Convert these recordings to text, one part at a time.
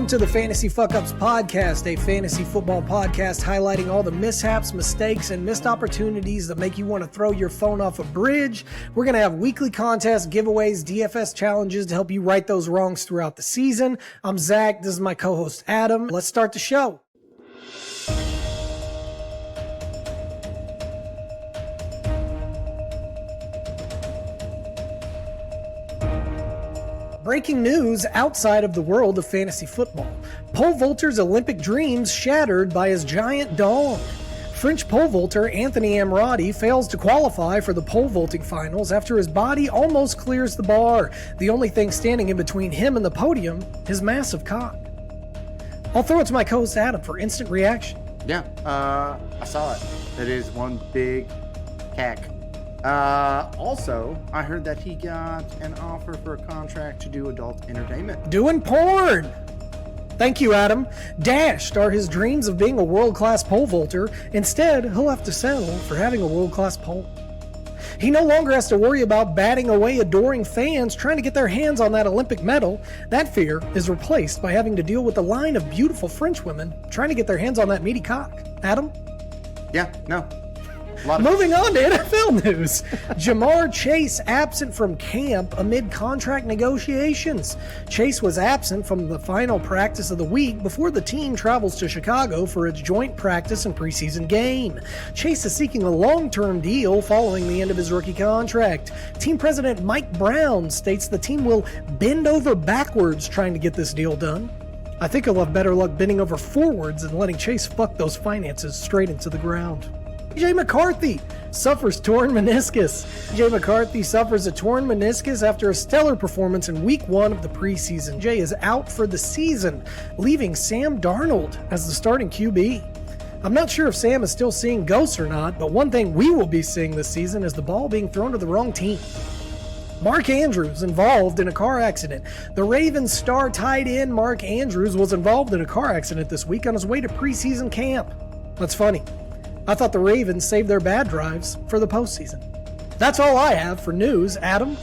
Welcome to the Fantasy Fuck Ups Podcast, a fantasy football podcast highlighting all the mishaps, mistakes, and missed opportunities that make you want to throw your phone off a bridge. We're going to have weekly contests, giveaways, DFS challenges to help you right those wrongs throughout the season. I'm Zach. This is my co-host Adam. Let's start the show. Breaking news outside of the world of fantasy football. Pole vaulter's Olympic dreams shattered by his giant dong. French pole vaulter Anthony Amrati fails to qualify for the pole vaulting finals after his body almost clears the bar. The only thing standing in between him and the podium, his massive cock. I'll throw it to my co-host Adam for instant reaction. Yeah, I saw it. That is one big cack. Also, I heard that he got an offer for a contract to do adult entertainment. Doing porn! Thank you, Adam. Dashed are his dreams of being a world-class pole vaulter. Instead, he'll have to settle for having a world-class pole. He no longer has to worry about batting away adoring fans trying to get their hands on that Olympic medal. That fear is replaced by having to deal with a line of beautiful French women trying to get their hands on that meaty cock. Adam? Yeah, no. Moving on to NFL news. Jamar Chase absent from camp amid contract negotiations. Chase was absent from the final practice of the week before the team travels to Chicago for its joint practice and preseason game. Chase is seeking a long-term deal following the end of his rookie contract. Team president Mike Brown states the team will bend over backwards trying to get this deal done. I think he'll have better luck bending over forwards and letting Chase fuck those finances straight into the ground. J. McCarthy suffers torn meniscus. J. McCarthy suffers a torn meniscus after a stellar performance in week 1 of the preseason. Jay is out for the season, leaving Sam Darnold as the starting QB. I'm not sure if Sam is still seeing ghosts or not, but one thing we will be seeing this season is the ball being thrown to the wrong team. Mark Andrews involved in a car accident. The Ravens star tight end Mark Andrews was involved in a car accident this week on his way to preseason camp. That's funny. I thought the Ravens saved their bad drives for the postseason. That's all I have for news. Adam?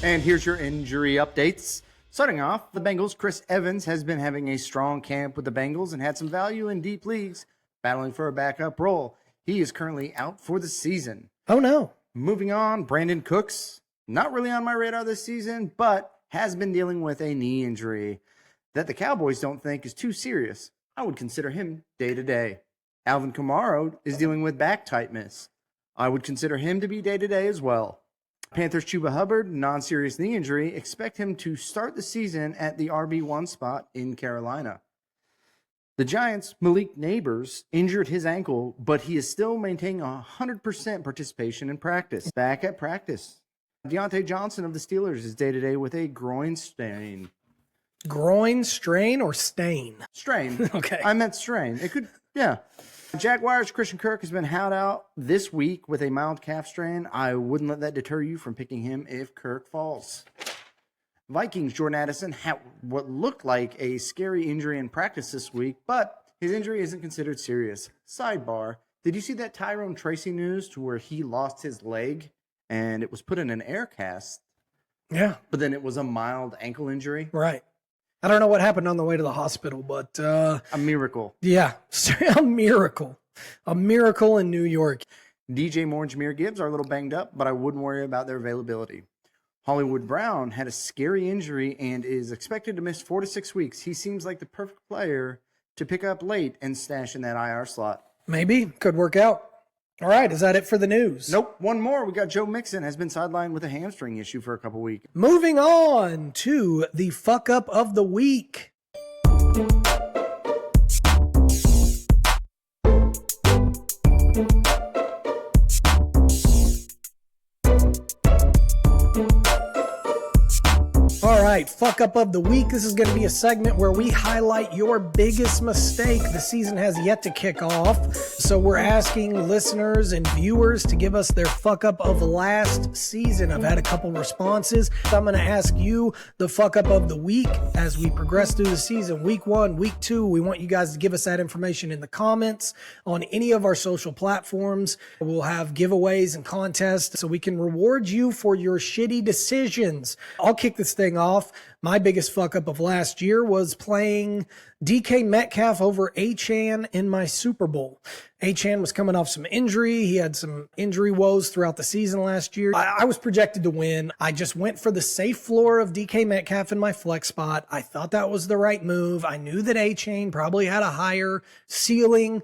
And here's your injury updates. Starting off, the Bengals' Chris Evans has been having a strong camp with the Bengals and had some value in deep leagues, battling for a backup role. He is currently out for the season. Oh, no. Moving on, Brandon Cooks, not really on my radar this season, but has been dealing with a knee injury that the Cowboys don't think is too serious. I would consider him day-to-day. Alvin Kamara is dealing with back tightness. I would consider him to be day-to-day as well. Panthers' Chuba Hubbard, non-serious knee injury. Expect him to start the season at the RB1 spot in Carolina. The Giants' Malik Neighbors injured his ankle, but he is still maintaining 100% participation in practice. Back at practice. Deontay Johnson of the Steelers is day-to-day with a groin strain. Groin strain or stain? Strain. Okay. I meant strain. It could, yeah. Jaguars' Christian Kirk has been held out this week with a mild calf strain. I wouldn't let that deter you from picking him if Kirk falls. Vikings' Jordan Addison had what looked like a scary injury in practice this week, but his injury isn't considered serious. Sidebar, did you see that Tyrone Tracy news to where he lost his leg and it was put in an air cast? Yeah. But then it was a mild ankle injury? Right. I don't know what happened on the way to the hospital, but... a miracle. Yeah, a miracle. A miracle in New York. DJ Moore and Jahmyr Gibbs are a little banged up, but I wouldn't worry about their availability. Hollywood Brown had a scary injury and is expected to miss 4 to 6 weeks. He seems like the perfect player to pick up late and stash in that IR slot. Maybe. Could work out. All right, is that it for the news? Nope, one more. We got Joe Mixon has been sidelined with a hamstring issue for a couple weeks. Moving on to the fuck up of the week. All right, fuck up of the week. This is going to be a segment where we highlight your biggest mistake. The season has yet to kick off, so we're asking listeners and viewers to give us their fuck up of last season. I've had a couple responses. So I'm going to ask you the fuck up of the week as we progress through the season. Week 1, week 2, we want you guys to give us that information in the comments on any of our social platforms. We'll have giveaways and contests so we can reward you for your shitty decisions. I'll kick this thing off. My biggest fuck up of last year was playing DK Metcalf over Achane in my Super Bowl. Achane was coming off some injury. He had some injury woes throughout the season last year. I was projected to win. I just went for the safe floor of DK Metcalf in my flex spot. I thought that was the right move. I knew that Achane probably had a higher ceiling,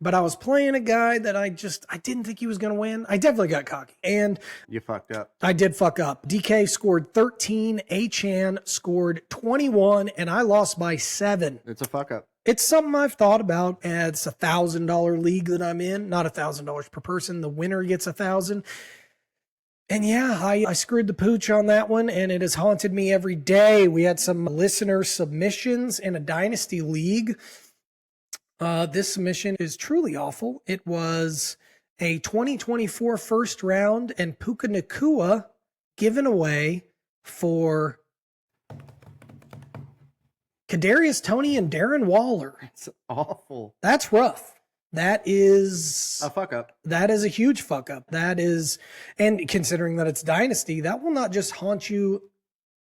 but I was playing a guy that I didn't think he was going to win. I definitely got cocky. And You fucked up. I did fuck up. DK scored 13, Achane scored 21, and I lost by 7. It's a fuck up. It's something I've thought about. It's a $1,000 league that I'm in, not $1,000 per person. The winner gets $1,000. And yeah, I screwed the pooch on that one, and it has haunted me every day. We had some listener submissions in a dynasty league. This submission is truly awful. It was a 2024 first round and Puka Nacua given away for Kadarius Toney and Darren Waller. It's awful. That's rough. That is A fuck up. That is a huge fuck up. That is, and considering that it's dynasty, that will not just haunt you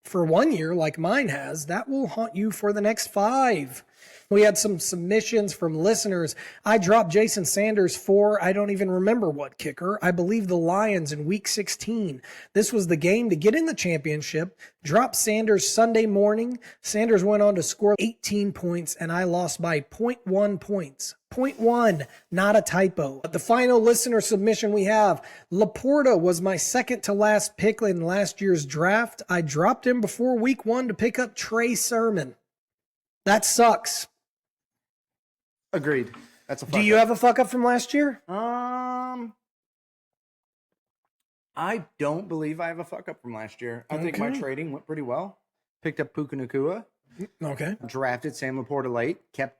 for 1 year like mine has. That will haunt you for the next 5. We had some submissions from listeners. I dropped Jason Sanders for, I don't even remember what kicker. I believe the Lions in week 16. This was the game to get in the championship. Dropped Sanders Sunday morning. Sanders went on to score 18 points, and I lost by 0.1 points. 0.1, not a typo. The final listener submission we have, Laporta was my second to last pick in last year's draft. I dropped him before week 1 to pick up Trey Sermon. That sucks. Agreed. That's a fuck Do you up. have a fuck up from last year? I don't believe I have a fuck up from last year. I think my Okay. trading went pretty well. Picked up Puka Nacua, Okay. drafted Sam Laporta late, kept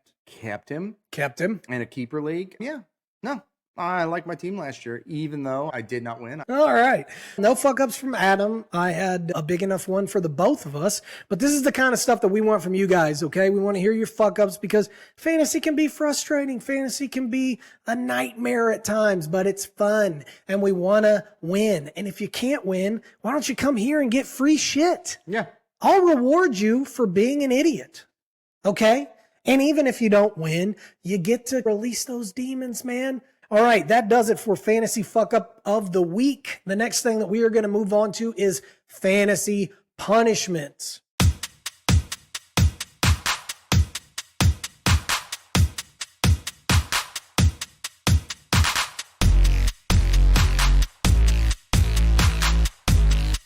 him Kept him. in a keeper league. Yeah. No. I like my team last year, even though I did not win. All right. No fuck ups from Adam. I had a big enough one for the both of us, but this is the kind of stuff that we want from you guys, okay? We want to hear your fuck ups because fantasy can be frustrating. Fantasy can be a nightmare at times, but it's fun and we want to win. And if you can't win, why don't you come here and get free shit? Yeah. I'll reward you for being an idiot. Okay? And even if you don't win, you get to release those demons, man. All right, that does it for Fantasy Fuck Up of the Week. The next thing that we are going to move on to is Fantasy Punishments.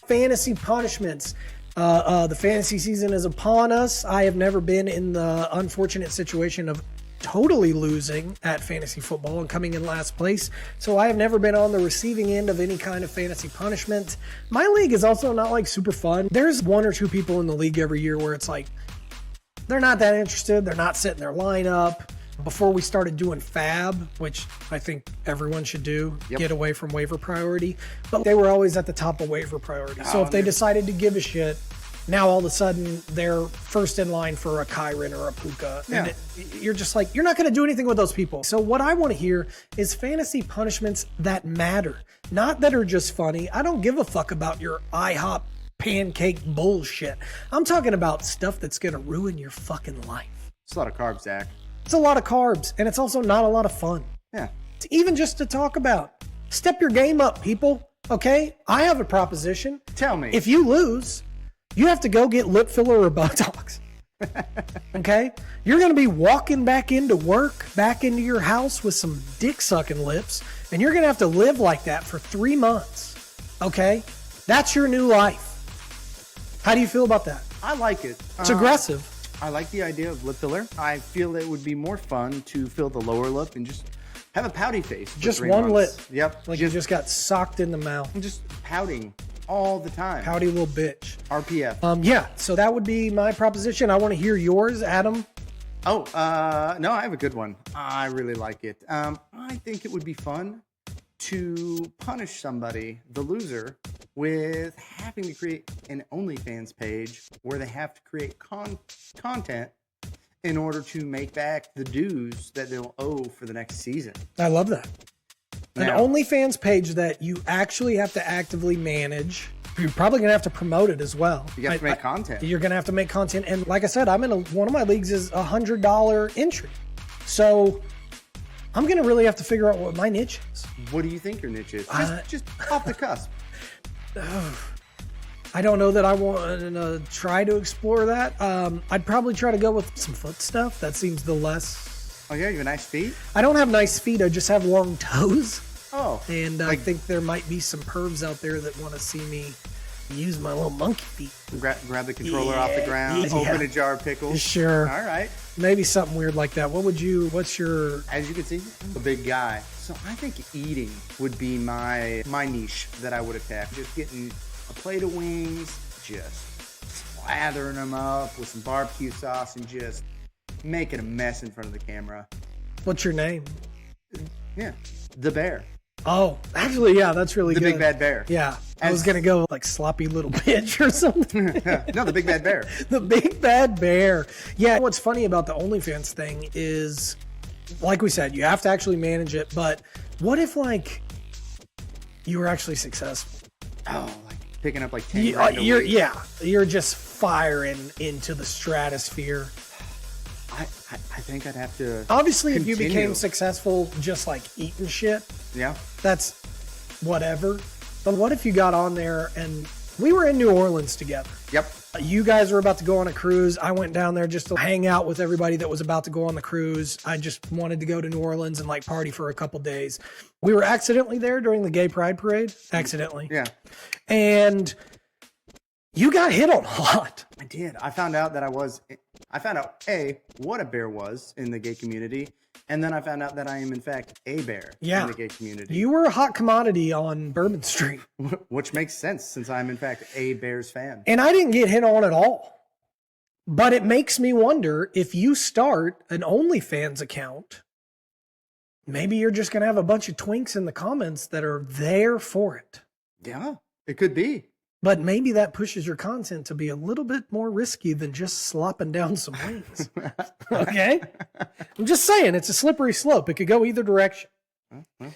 Fantasy Punishments. The fantasy season is upon us. I have never been in the unfortunate situation of totally losing at fantasy football and coming in last place. So I have never been on the receiving end of any kind of fantasy punishment. My league is also not like super fun. There's 1 or 2 people in the league every year where it's like, they're not that interested. They're not setting their lineup. Before we started doing fab, which I think everyone should do, get away from waiver priority, but they were always at the top of waiver priority. So if they decided to give a shit, now all of a sudden they're first in line for a Kyron or a Puka. Yeah. And you're just like, you're not going to do anything with those people. So what I want to hear is fantasy punishments that matter, not that are just funny. I don't give a fuck about your IHOP pancake bullshit. I'm talking about stuff that's going to ruin your fucking life. It's a lot of carbs, Zach. It's a lot of carbs, and it's also not a lot of fun. Yeah. It's even just to talk about. Step your game up, people. Okay? I have a proposition. Tell me. If you lose, you have to go get lip filler or Botox. Okay? You're going to be walking back into work, back into your house with some dick-sucking lips, and you're going to have to live like that for 3 months. Okay? That's your new life. How do you feel about that? I like it. It's aggressive. I like the idea of lip filler. I feel it would be more fun to fill the lower lip and just have a pouty face. for Just 3 one months. lip. Yep. Like you just got socked in the mouth. I'm just pouting all the time. Pouty little bitch. RPF. Yeah, so that would be my proposition. I want to hear yours, Adam. No, I have a good one. I really like it. I think it would be fun to punish somebody, the loser, with having to create an OnlyFans page where they have to create content in order to make back the dues that they'll owe for the next season. I love that. An Now- OnlyFans page that you actually have to actively manage You're probably going to have to promote it as well. You have to make content. You're going to have to make content. And like I said, I'm in one of my leagues is $100 entry. So I'm going to really have to figure out what my niche is. What do you think your niche is? Just off the cusp. I don't know that I want to try to explore that. I'd probably try to go with some foot stuff. That seems the less. Oh, yeah? You have nice feet? I don't have nice feet. I just have long toes. Oh. And I think there might be some pervs out there that want to see me use my little monkey feet. Grab the controller off the ground, open a jar of pickles. Sure. All right. Maybe something weird like that. What's your... As you can see, I'm a big guy. So I think eating would be my niche that I would attack. Just getting a plate of wings, just slathering them up with some barbecue sauce and just making a mess in front of the camera. What's your name? Yeah, the bear. Oh, actually, yeah, that's really good. The big bad bear. Yeah, I was going to go like sloppy little bitch or something. No, the big bad bear. The big bad bear. Yeah, what's funny about the OnlyFans thing is, like we said, you have to actually manage it. But what if, like, you were actually successful? Oh, like picking up like 10 grand a week. You're just firing into the stratosphere. I think I'd have to. Obviously, continue. if you became successful just like eating shit, yeah, that's whatever. But what if you got on there and we were in New Orleans together? Yep. You guys were about to go on a cruise. I went down there just to hang out with everybody that was about to go on the cruise. I just wanted to go to New Orleans and like party for a couple days. We were accidentally there during the Gay Pride Parade. Accidentally. Yeah. And you got hit on a lot. I did. I found out what a bear was in the gay community, and then I found out that I am in fact a bear in the gay community. You were a hot commodity on Bourbon Street. Which makes sense since I'm in fact a Bears fan. And I didn't get hit on at all. But it makes me wonder if you start an OnlyFans account, maybe you're just going to have a bunch of twinks in the comments that are there for it. Yeah, it could be. But maybe that pushes your content to be a little bit more risky than just slopping down some wings. Okay? I'm just saying, it's a slippery slope. It could go either direction. Well,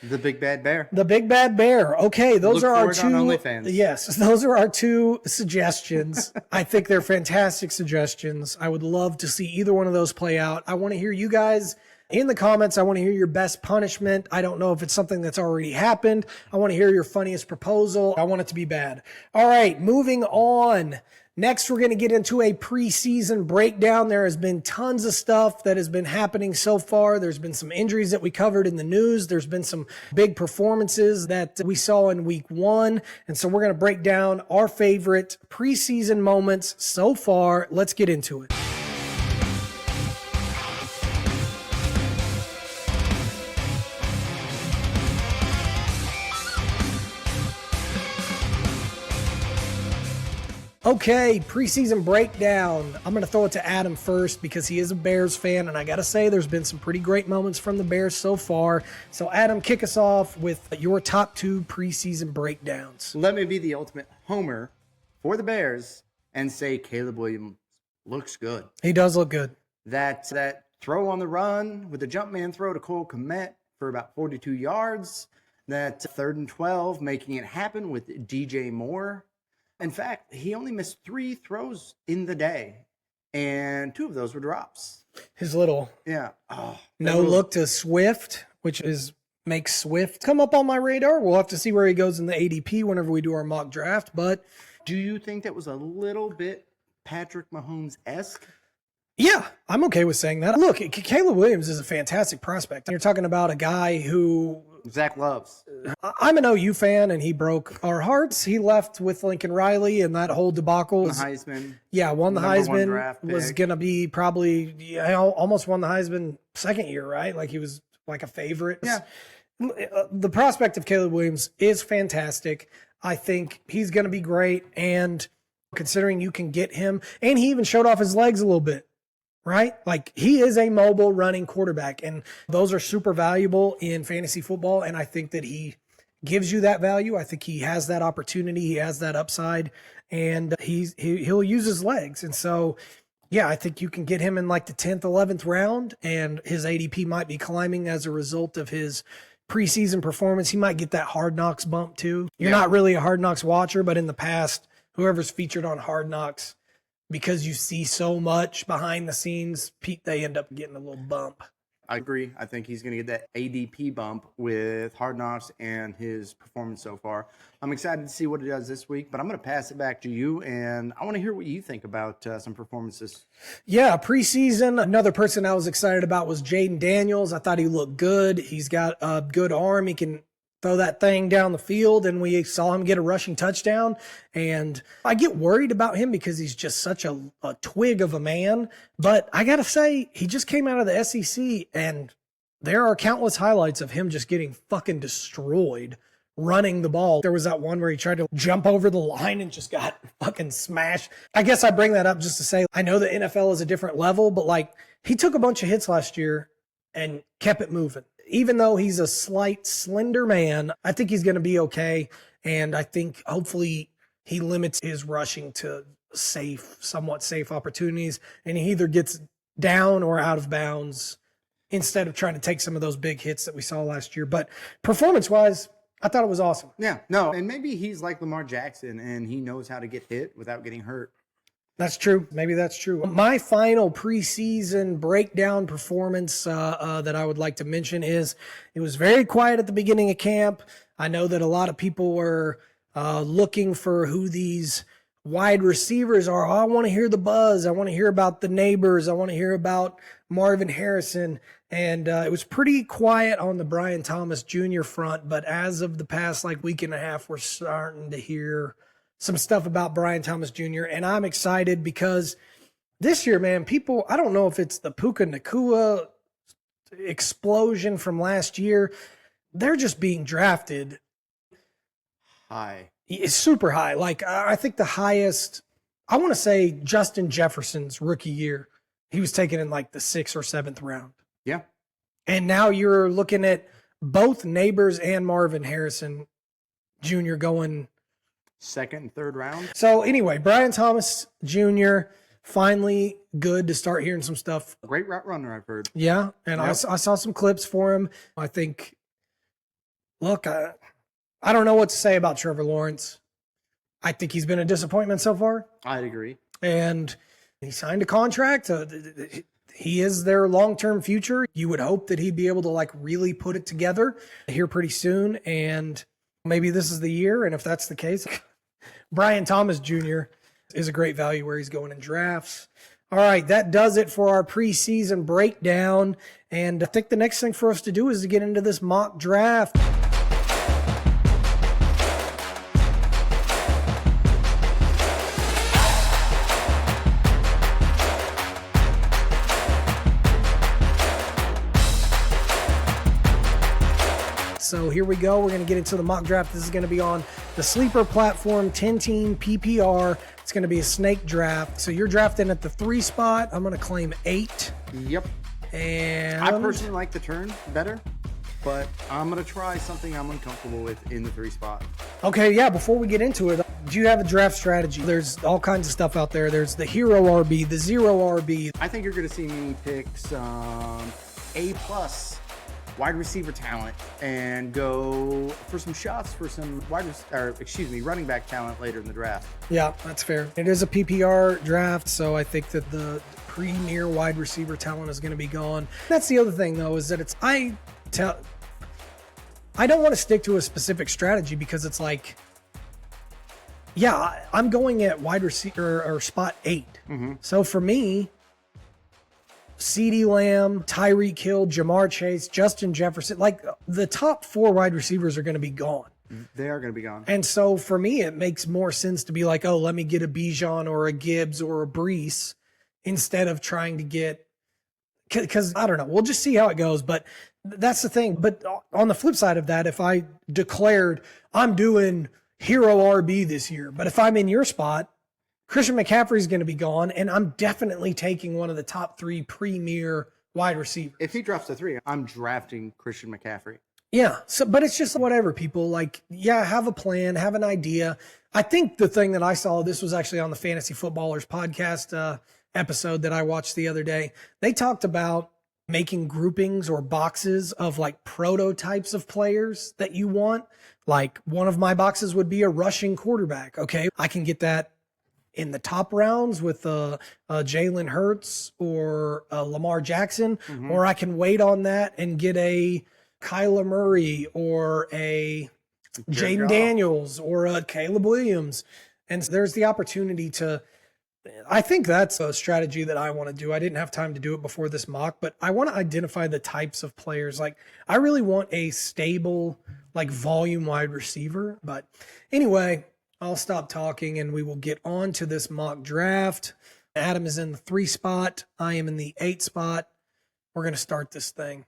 the big bad bear. The big bad bear. Okay, those are our two. On OnlyFans. Yes, those are our two suggestions. I think they're fantastic suggestions. I would love to see either one of those play out. I want to hear you guys in the comments. I want to hear your best punishment. I don't know if it's something that's already happened. I want to hear your funniest proposal. I want it to be bad. All right, moving on. Next, we're going to get into a preseason breakdown. There has been tons of stuff that has been happening so far. There's been some injuries that we covered in the news. There's been some big performances that we saw in week 1. And so we're going to break down our favorite preseason moments so far. Let's get into it. Okay, preseason breakdown. I'm going to throw it to Adam first because he is a Bears fan, and I got to say there's been some pretty great moments from the Bears so far. So Adam, kick us off with your top 2 preseason breakdowns. Let me be the ultimate homer for the Bears and say Caleb Williams looks good. He does look good. That throw on the run with the jump man throw to Cole Kmet for about 42 yards. That 3rd and 12, making it happen with DJ Moore. In fact, he only missed 3 throws in the day, and 2 of those were drops. His little look to Swift, which makes Swift come up on my radar. We'll have to see where he goes in the ADP whenever we do our mock draft. But do you think that was a little bit Patrick Mahomes-esque? Yeah, I'm okay with saying that. Look, Caleb Williams is a fantastic prospect. You're talking about a guy who Zach loves. I'm an OU fan, and he broke our hearts. He left with Lincoln Riley, and that whole debacle. The Heisman. Yeah, won the Heisman. Was going to be probably almost won the Heisman second year, right? Like he was like a favorite. Yeah. The prospect of Caleb Williams is fantastic. I think he's going to be great, and considering you can get him, and he even showed off his legs a little bit. Right? Like he is a mobile running quarterback, and those are super valuable in fantasy football. And I think that he gives you that value. I think he has that opportunity. He has that upside, and he'll use his legs. And so, yeah, I think you can get him in like the 10th, 11th round, and his ADP might be climbing as a result of his preseason performance, he might get that Hard Knocks bump too. You're not really a Hard Knocks watcher, but in the past, whoever's featured on Hard Knocks, because you see so much behind the scenes, they end up getting a little bump. I agree. I think he's going to get that ADP bump with Hard Knocks and his performance so far. I'm excited to see what he does this week, but I'm going to pass it back to you, and I want to hear what you think about some performances. Yeah, preseason, another person I was excited about was Jaden Daniels. I thought he looked good. He's got a good arm. He can throw that thing down the field, and we saw him get a rushing touchdown. And I get worried about him because he's just such a twig of a man. But I got to say, he just came out of the SEC, and there are countless highlights of him just getting fucking destroyed running the ball. There was that one where he tried to jump over the line and just got fucking smashed. I guess I bring that up just to say, I know the NFL is a different level, but like, he took a bunch of hits last year and kept it moving. Even though he's a slight, slender man, I think he's going to be okay. And I think hopefully he limits his rushing to somewhat safe opportunities. And he either gets down or out of bounds instead of trying to take some of those big hits that we saw last year. But performance-wise, I thought it was awesome. Yeah, no, and maybe he's like Lamar Jackson and he knows how to get hit without getting hurt. That's true. Maybe that's true. My final preseason breakdown performance that I would like to mention is it was very quiet at the beginning of camp. I know that a lot of people were looking for who these wide receivers are. Oh, I want to hear the buzz. I want to hear about the neighbors. I want to hear about Marvin Harrison. And it was pretty quiet on the Brian Thomas Jr. front. But as of the past week and a half, we're starting to hear some stuff about Brian Thomas Jr. And I'm excited because this year, man, people, I don't know if it's the Puka Nacua explosion from last year. They're just being drafted high. It's super high. I think the highest, I want to say Justin Jefferson's rookie year, he was taken in the 6th or 7th round. Yeah. And now you're looking at both Neighbors and Marvin Harrison Jr. going 2nd and 3rd round. So anyway, Brian Thomas Jr., finally good to start hearing some stuff. Great route runner, I've heard. Yeah, and yep. I saw some clips for him. I think, look, I don't know what to say about Trevor Lawrence. I think he's been a disappointment so far. I'd agree. And he signed a contract. He is their long-term future. You would hope that he'd be able to really put it together here pretty soon. And maybe this is the year. And if that's the case, Brian Thomas Jr. is a great value where he's going in drafts. All right, that does it for our preseason breakdown. And I think the next thing for us to do is to get into this mock draft. So here we go. We're going to get into the mock draft. This is going to be on the Sleeper platform, 10-team PPR. It's going to be a snake draft. So you're drafting at the 3 spot. I'm going to claim 8. Yep. And I personally like the turn better, but I'm going to try something I'm uncomfortable with in the 3 spot. Okay, yeah, before we get into it, do you have a draft strategy? There's all kinds of stuff out there. There's the hero RB, the zero RB. I think you're going to see me pick some A+ wide receiver talent and go for some shots for some running back talent later in the draft. Yeah, that's fair. It is a PPR draft, so I think that the premier wide receiver talent is going to be gone. That's the other thing, though, is that I don't want to stick to a specific strategy because it's I'm going at wide receiver or spot 8. Mm-hmm. So for me, CeeDee Lamb, Tyreek Hill, Jamar Chase, Justin Jefferson, the top 4 wide receivers are going to be gone. They are going to be gone. And so for me, it makes more sense to be let me get a Bijan or a Gibbs or a Brees instead of trying to get, because I don't know, we'll just see how it goes. But that's the thing. But on the flip side of that, if I declared I'm doing hero RB this year, but if I'm in your spot, Christian McCaffrey is going to be gone, and I'm definitely taking one of the top 3 premier wide receivers. If he drops to 3, I'm drafting Christian McCaffrey. Yeah, but it's just whatever, people. Have a plan, have an idea. I think the thing that I saw, this was actually on the Fantasy Footballers podcast episode that I watched the other day. They talked about making groupings or boxes of like prototypes of players that you want. Like one of my boxes would be a rushing quarterback. Okay. I can get that in the top rounds with Jalen Hurts or Lamar Jackson, or I can wait on that and get a Kyler Murray or a Jaden Daniels or a Caleb Williams. And there's the opportunity to, I think that's a strategy that I want to do. I didn't have time to do it before this mock, but I want to identify the types of players. Like I really want a stable, like volume wide receiver. But anyway, I'll stop talking and we will get on to this mock draft. Adam is in the 3 spot. I am in the 8 spot. We're going to start this thing.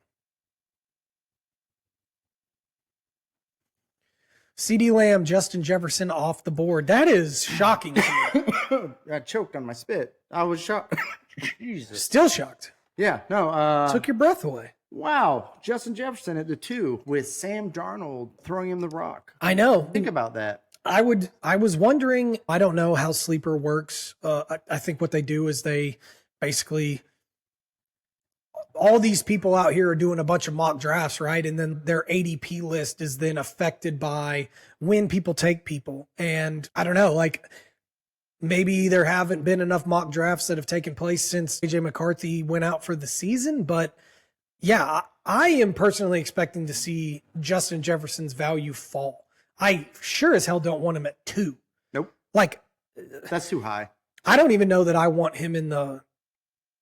CeeDee Lamb, Justin Jefferson off the board. That is shocking to me. I choked on my spit. I was shocked. Jesus. Still shocked. Yeah, no. Took your breath away. Wow. Justin Jefferson at the 2 with Sam Darnold throwing him the rock. I know. Think about that. I was wondering, I don't know how Sleeper works. I think what they do is they basically, all these people out here are doing a bunch of mock drafts, right? And then their ADP list is then affected by when people take people. And I don't know, like maybe there haven't been enough mock drafts that have taken place since AJ McCarthy went out for the season. But yeah, I am personally expecting to see Justin Jefferson's value fall. I sure as hell don't want him at 2. Nope. Like, that's too high. I don't even know that I want him in the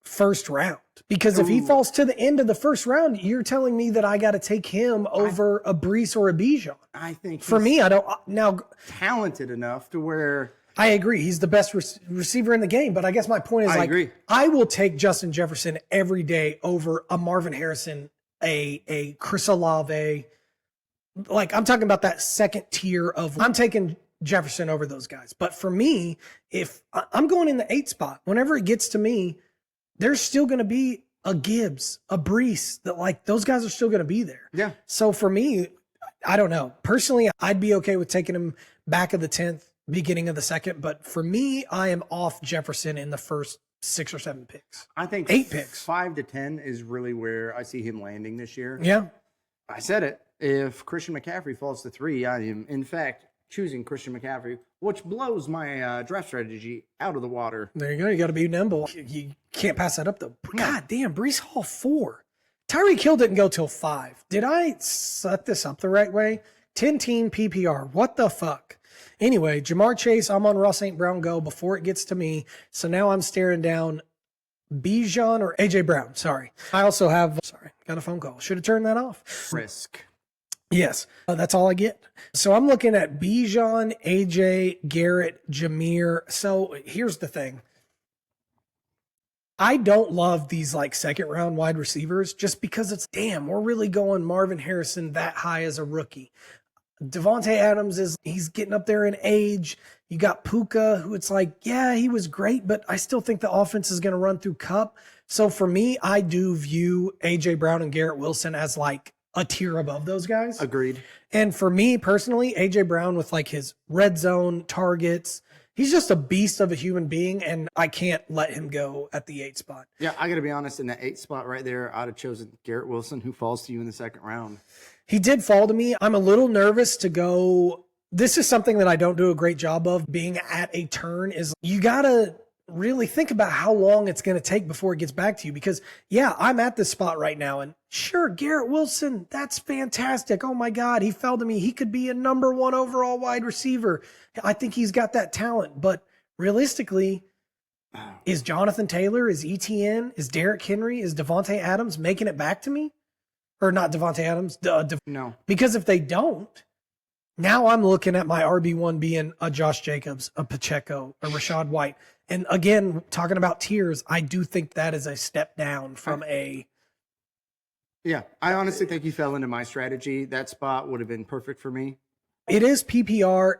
first round because if he falls to the end of the first round, you're telling me that I got to take him over a Brees or a Bijan. I think for me, I don't now talented enough to where I agree. He's the best receiver in the game. But I guess my point is I will take Justin Jefferson every day over a Marvin Harrison, a Chris Olave. Like I'm talking about that second tier of I'm taking Jefferson over those guys. But for me, if I'm going in the 8 spot, whenever it gets to me, there's still going to be a Gibbs, a Brees that like those guys are still going to be there. Yeah. So for me, I don't know. Personally, I'd be okay with taking him back of the 10th, beginning of the 2nd. But for me, I am off Jefferson in the first 6 or 7 picks. I think 8 picks. 5 to 10 is really where I see him landing this year. Yeah. I said it. If Christian McCaffrey falls to 3, I am, in fact, choosing Christian McCaffrey, which blows my draft strategy out of the water. There you go. You got to be nimble. You can't pass that up, though. God damn, Brees Hall 4. Tyreek Hill didn't go till 5. Did I set this up the right way? 10-team PPR. What the fuck? Anyway, Jamar Chase, I'm on Ross St. Brown go before it gets to me. So now I'm staring down Bijan or AJ Brown. Sorry. I also have, got a phone call. Should have turned that off. Risk. Yes, that's all I get. So I'm looking at Bijan, AJ, Garrett, Jameer. So here's the thing. I don't love these like 2nd round wide receivers just because it's we're really going Marvin Harrison that high as a rookie. Devontae Adams he's getting up there in age. You got Puka, who it's like, yeah, he was great, but I still think the offense is going to run through Kupp. So for me, I do view AJ Brown and Garrett Wilson as like a tier above those guys. Agreed. And for me personally, AJ Brown with like his red zone targets, he's just a beast of a human being, and I can't let him go at the 8 spot. Yeah, I got to be honest, in that 8 spot right there, I'd have chosen Garrett Wilson, who falls to you in the 2nd round. He did fall to me. I'm a little nervous to go. This is something that I don't do a great job of being at a turn is you got to really think about how long it's going to take before it gets back to you. Because, yeah, I'm at this spot right now. And sure, Garrett Wilson, that's fantastic. Oh, my God, he fell to me. He could be a number 1 overall wide receiver. I think he's got that talent. But realistically, is Jonathan Taylor, is ETN, is Derrick Henry, is Devontae Adams making it back to me? Or not Devontae Adams? No. Because if they don't, now I'm looking at my RB1 being a Josh Jacobs, a Pacheco, a Rashad White. And again, talking about tiers, I do think that is a step down from a... Yeah, I honestly think you fell into my strategy. That spot would have been perfect for me. It is PPR,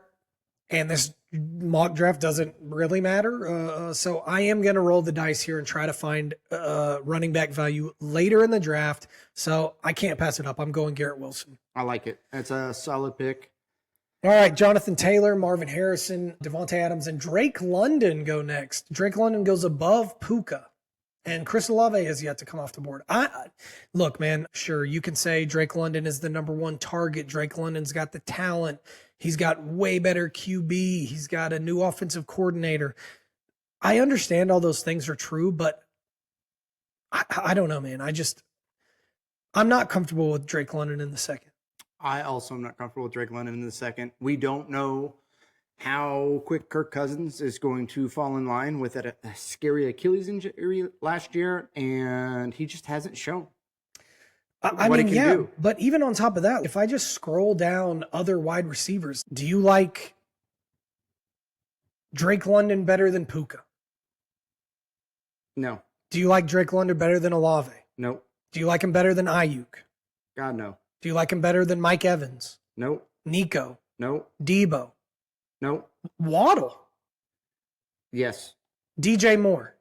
and this mock draft doesn't really matter. So I am going to roll the dice here and try to find running back value later in the draft. So I can't pass it up. I'm going Garrett Wilson. I like it. That's a solid pick. All right, Jonathan Taylor, Marvin Harrison, Devontae Adams, and Drake London go next. Drake London goes above Puka. And Chris Olave has yet to come off the board. Look, man, sure, you can say Drake London is the number one target. Drake London's got the talent. He's got way better QB. He's got a new offensive coordinator. I understand all those things are true, but I don't know, man. I'm not comfortable with Drake London in the second. I also am not comfortable with Drake London in the second. We don't know how quick Kirk Cousins is going to fall in line with a scary Achilles injury last year, and he just hasn't shown what he can do. But even on top of that, if I just scroll down other wide receivers, do you like Drake London better than Puka? No. Do you like Drake London better than Olave? Nope. Do you like him better than Ayuk? God, no. Do you like him better than Mike Evans? Nope. Nico? Nope. Debo? Nope. Waddle? Yes. DJ Moore?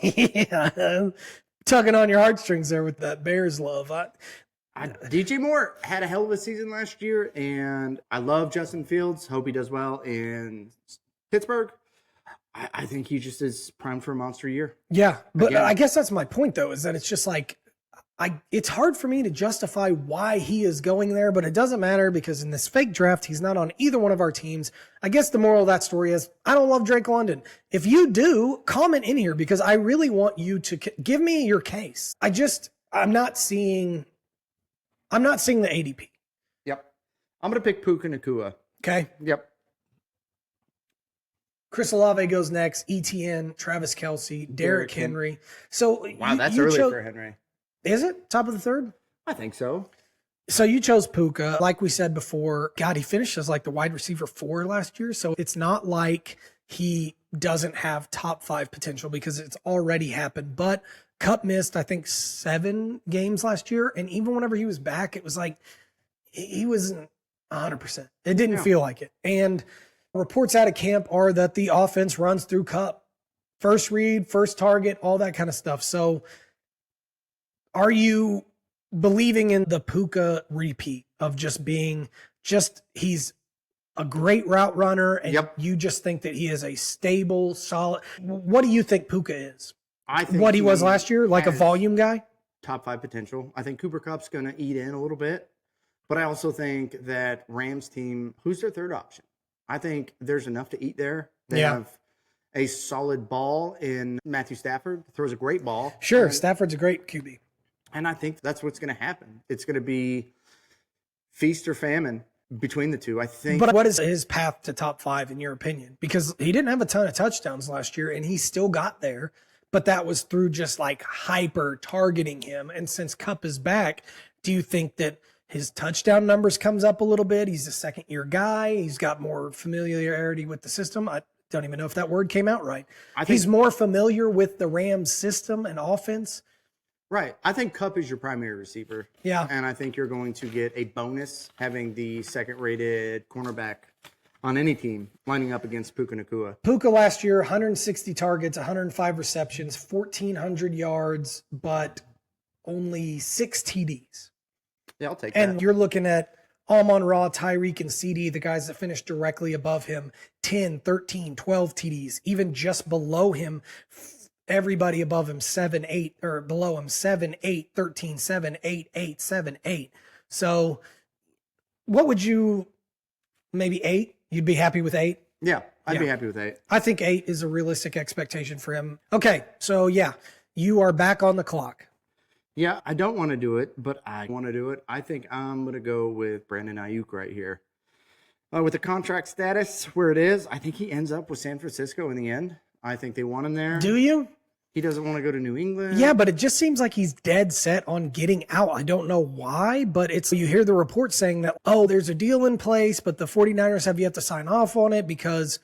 Yeah, tugging on your heartstrings there with that Bears love. DJ Moore had a hell of a season last year, and I love Justin Fields. Hope he does well in Pittsburgh. I think he just is primed for a monster year. Yeah, but Again. I guess that's my point, though, is that it's just like, it's hard for me to justify why he is going there, but it doesn't matter because in this fake draft, he's not on either one of our teams. I guess the moral of that story is I don't love Drake London. If you do, comment in here because I really want you to give me your case. I'm not seeing the ADP. Yep. I'm going to pick Puka Nacua. Okay. Yep. Chris Olave goes next, ETN, Travis Kelce, Derrick Henry. So wow, that's early for Henry. Is it? Top of the third? I think so. So you chose Puka. Like we said before, God, he finished as like the wide receiver 4 last year. So it's not like he doesn't have top 5 potential because it's already happened. But Kupp missed, I think, 7 games last year. And even whenever he was back, it was like he wasn't 100%. It didn't feel like it. And reports out of camp are that the offense runs through Kupp. First read, first target, all that kind of stuff. So are you believing in the Puka repeat of just being he's a great route runner and you just think that he is a stable, solid? What do you think Puka is? I think what he was last year, like a volume guy? Top 5 potential. I think Cooper Kupp's going to eat in a little bit, but I also think that Rams team, who's their third option? I think there's enough to eat there. They have a solid ball in Matthew Stafford. Throws a great ball. Sure, Stafford's a great QB. And I think that's what's going to happen. It's going to be feast or famine between the two, I think. But what is his path to top 5 in your opinion? Because he didn't have a ton of touchdowns last year and he still got there, but that was through just like hyper targeting him. And since Kupp is back, do you think that his touchdown numbers comes up a little bit? He's a second-year guy. He's got more familiarity with the system. I don't even know if that word came out right. He's more familiar with the Rams system and offense. Right. I think Kupp is your primary receiver. Yeah. And I think you're going to get a bonus having the second-rated cornerback on any team lining up against Puka Nacua. Puka last year, 160 targets, 105 receptions, 1,400 yards, but only 6 TDs. Yeah, I'll take that. And you're looking at Amon-Ra, Tyreek, and CD, the guys that finished directly above him, 10, 13, 12 TDs. Even just below him, everybody above him, 7, 8, or below him, 7, 8, 13, 7, 8, 8, 7, 8. So what would you, maybe 8? You'd be happy with 8? Yeah, I'd be happy with 8. I think 8 is a realistic expectation for him. Okay, so you are back on the clock. Yeah, I don't want to do it, but I want to do it. I think I'm going to go with Brandon Ayuk right here. With the contract status where it is, I think he ends up with San Francisco in the end. I think they want him there. Do you? He doesn't want to go to New England. Yeah, but it just seems like he's dead set on getting out. I don't know why, but you hear the report saying that, there's a deal in place, but the 49ers have yet to sign off on it because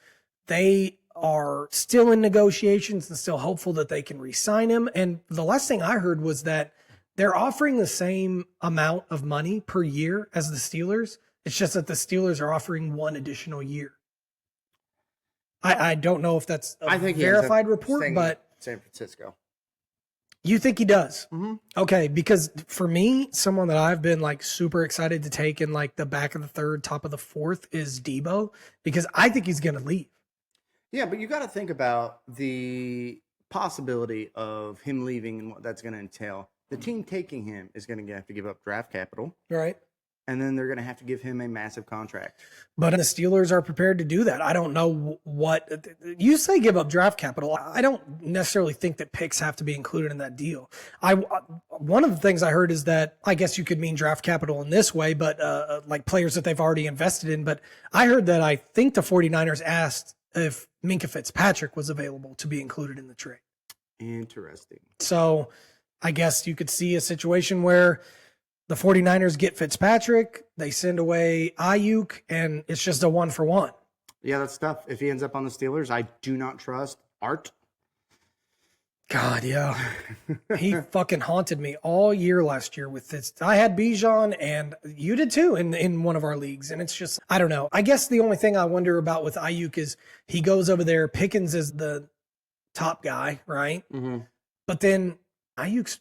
they are still in negotiations and still hopeful that they can re-sign him. And the last thing I heard was that they're offering the same amount of money per year as the Steelers. It's just that the Steelers are offering 1 additional year. I don't know if that's a verified report, but San Francisco. You think he does? Mm-hmm. Okay, because for me, someone that I've been like super excited to take in like the back of the 3rd, top of the 4th is Debo, because I think he's going to leave. Yeah, but you got to think about the possibility of him leaving and what that's going to entail. The team taking him is going to have to give up draft capital, Right. and then they're going to have to give him a massive contract. But the Steelers are prepared to do that. I don't know what you say, give up draft capital. I don't necessarily think that picks have to be included in that deal. One of the things I heard is that I guess you could mean draft capital in this way, but like players that they've already invested in. But I heard that I think the 49ers asked if Minkah Fitzpatrick was available to be included in the trade. Interesting. So I guess you could see a situation where the 49ers get Fitzpatrick, they send away Ayuk, and it's just a 1-for-1. Yeah, that's tough. If he ends up on the Steelers, I do not trust Art. God, yeah. He fucking haunted me all year last year with this. I had Bijan, and you did too in one of our leagues. And it's just, I don't know. I guess the only thing I wonder about with Ayuk is he goes over there. Pickens is the top guy, right? Mm-hmm. But then Ayuk's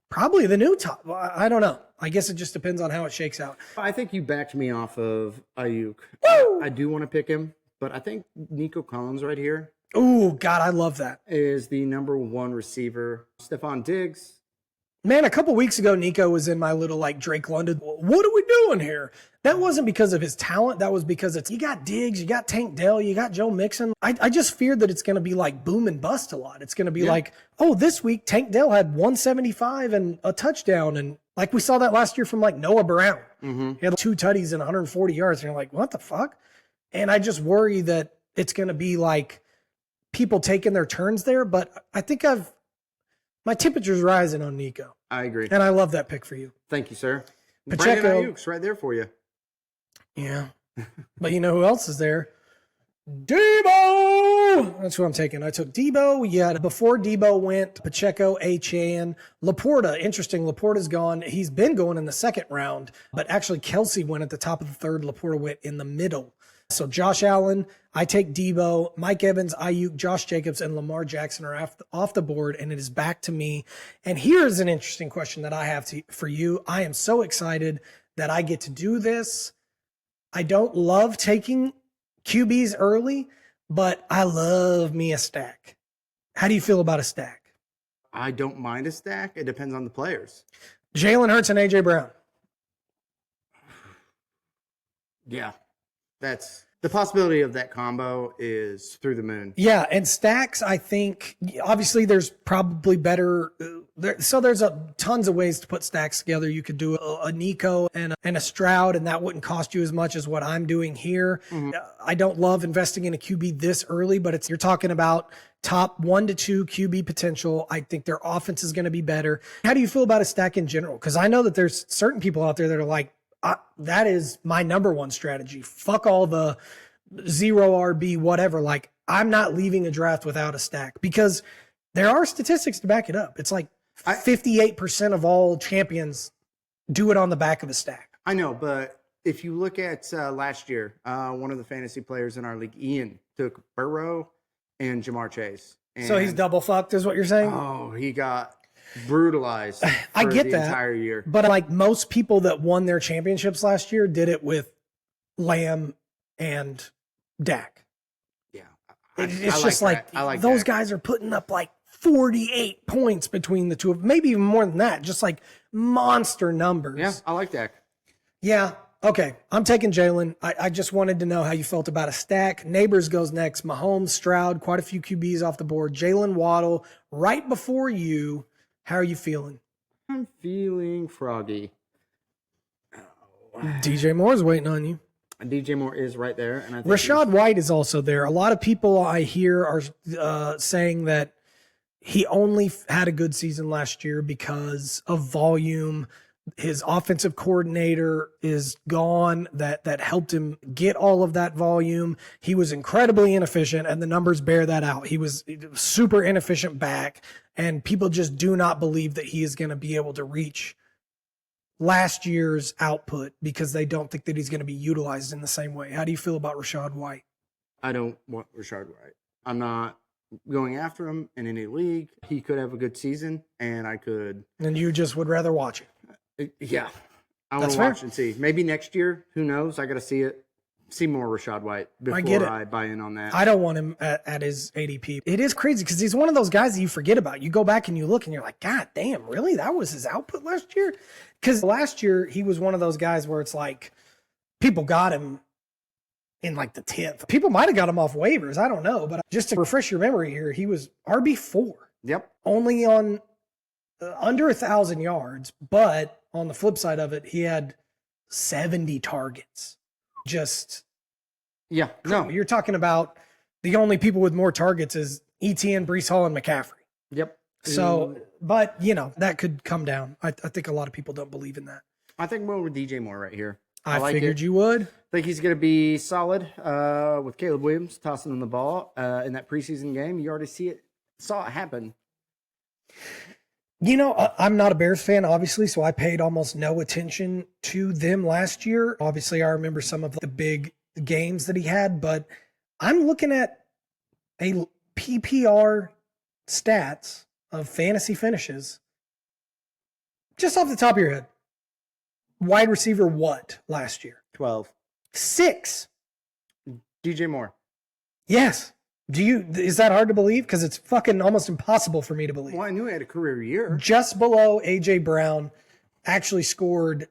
probably the new top. I don't know. I guess it just depends on how it shakes out. I think you backed me off of Ayuk. I do want to pick him, but I think Nico Collins right here Oh, God, I love that. is the number one receiver. Stephon Diggs. Man, a couple weeks ago, Nico was in my little like Drake London. What are we doing here? That wasn't because of his talent. That was because you got Diggs, you got Tank Dell, you got Joe Mixon. I just feared that it's going to be like boom and bust a lot. It's going to be like, oh, this week Tank Dell had 175 and a touchdown. And like we saw that last year from like Noah Brown. Mm-hmm. He had 2 tutties and 140 yards. And you're like, what the fuck? And I just worry that it's going to be like people taking their turns there. But I think my temperature's rising on Nico. I agree. And I love that pick for you. Thank you, sir. Pacheco. Brandon Ayuk's right there for you. Yeah. But you know who else is there? Debo! That's who I'm taking. I took Debo. Yeah, before Debo went, Pacheco, Achane, Laporta. Interesting, Laporta's gone. He's been going in the second round, but actually Kelsey went at the top of the third. Laporta went in the middle. So Josh Allen, I take Debo, Mike Evans, Ayuk, Josh Jacobs, and Lamar Jackson are off the board, and it is back to me. And here's an interesting question that I have for you. I am so excited that I get to do this. I don't love taking QBs early, but I love me a stack. How do you feel about a stack? I don't mind a stack. It depends on the players. Jalen Hurts and A.J. Brown. Yeah. That's the possibility of that combo is through the moon. Yeah, and stacks, I think, obviously there's probably better. There's tons of ways to put stacks together. You could do a Nico and a Stroud, and that wouldn't cost you as much as what I'm doing here. Mm-hmm. I don't love investing in a QB this early, but you're talking about top 1 to 2 QB potential. I think their offense is going to be better. How do you feel about a stack in general? Because I know that there's certain people out there that are like, that is my number one strategy. Fuck all the 0 RB, whatever. Like, I'm not leaving a draft without a stack because there are statistics to back it up. It's like 58% of all champions do it on the back of a stack. I know, but if you look at last year, one of the fantasy players in our league, Ian, took Burrow and Jamar Chase. And, so he's double fucked is what you're saying? Oh, he got brutalized I get the that entire year. But like most people that won their championships last year did it with Lamb and Dak. Yeah. It's just like those Dak. guys are putting up like 48 points between the two of them, maybe even more than that, just like monster numbers. Yeah, I like Dak. Yeah. Okay. I'm taking Jalen. I just wanted to know how you felt about a stack. Neighbors goes next. Mahomes, Stroud, quite a few QBs off the board. Jalen Waddle right before you. How are you feeling? I'm feeling froggy. DJ Moore's waiting on you. DJ Moore is right there. And I think Rashad White is also there. A lot of people I hear are saying that he only had a good season last year because of volume. His offensive coordinator is gone. That helped him get all of that volume. He was incredibly inefficient, and the numbers bear that out. He was super inefficient back, and people just do not believe that he is going to be able to reach last year's output because they don't think that he's going to be utilized in the same way. How do you feel about Rashad White? I don't want Rashad White. I'm not going after him in any league. He could have a good season, and I could. And you just would rather watch it. Yeah. I want to watch and see. Maybe next year. Who knows? I got to see it. see more Rashad White before get it. I buy in on that. I don't want him at his ADP. It is crazy because he's one of those guys that you forget about. You go back and you look and you're like, God damn, really? That was his output last year? Because last year he was one of those guys where it's like people got him in like the 10th. People might have got him off waivers. I don't know. But just to refresh your memory here, he was RB4. Yep. Only on under 1,000 yards. But on the flip side of it, he had 70 targets. Just, Yeah. No. you're talking about the only people with more targets is ETN, Breece Hall, and McCaffrey. Yep. So, but that could come down. I think a lot of people don't believe in that. I think more with DJ Moore right here. I like figured it. you would. I think he's going to be solid with Caleb Williams tossing him the ball in that preseason game. You already saw it happen. I'm not a Bears fan, obviously, so I paid almost no attention to them last year. Obviously, I remember some of the big games that he had, but I'm looking at a PPR stats of fantasy finishes just off the top of your head. Wide receiver what last year? 12. 6. DJ Moore. Yes. Is that hard to believe? Because it's fucking almost impossible for me to believe. Well, I knew he had a career year. Just below AJ Brown, actually scored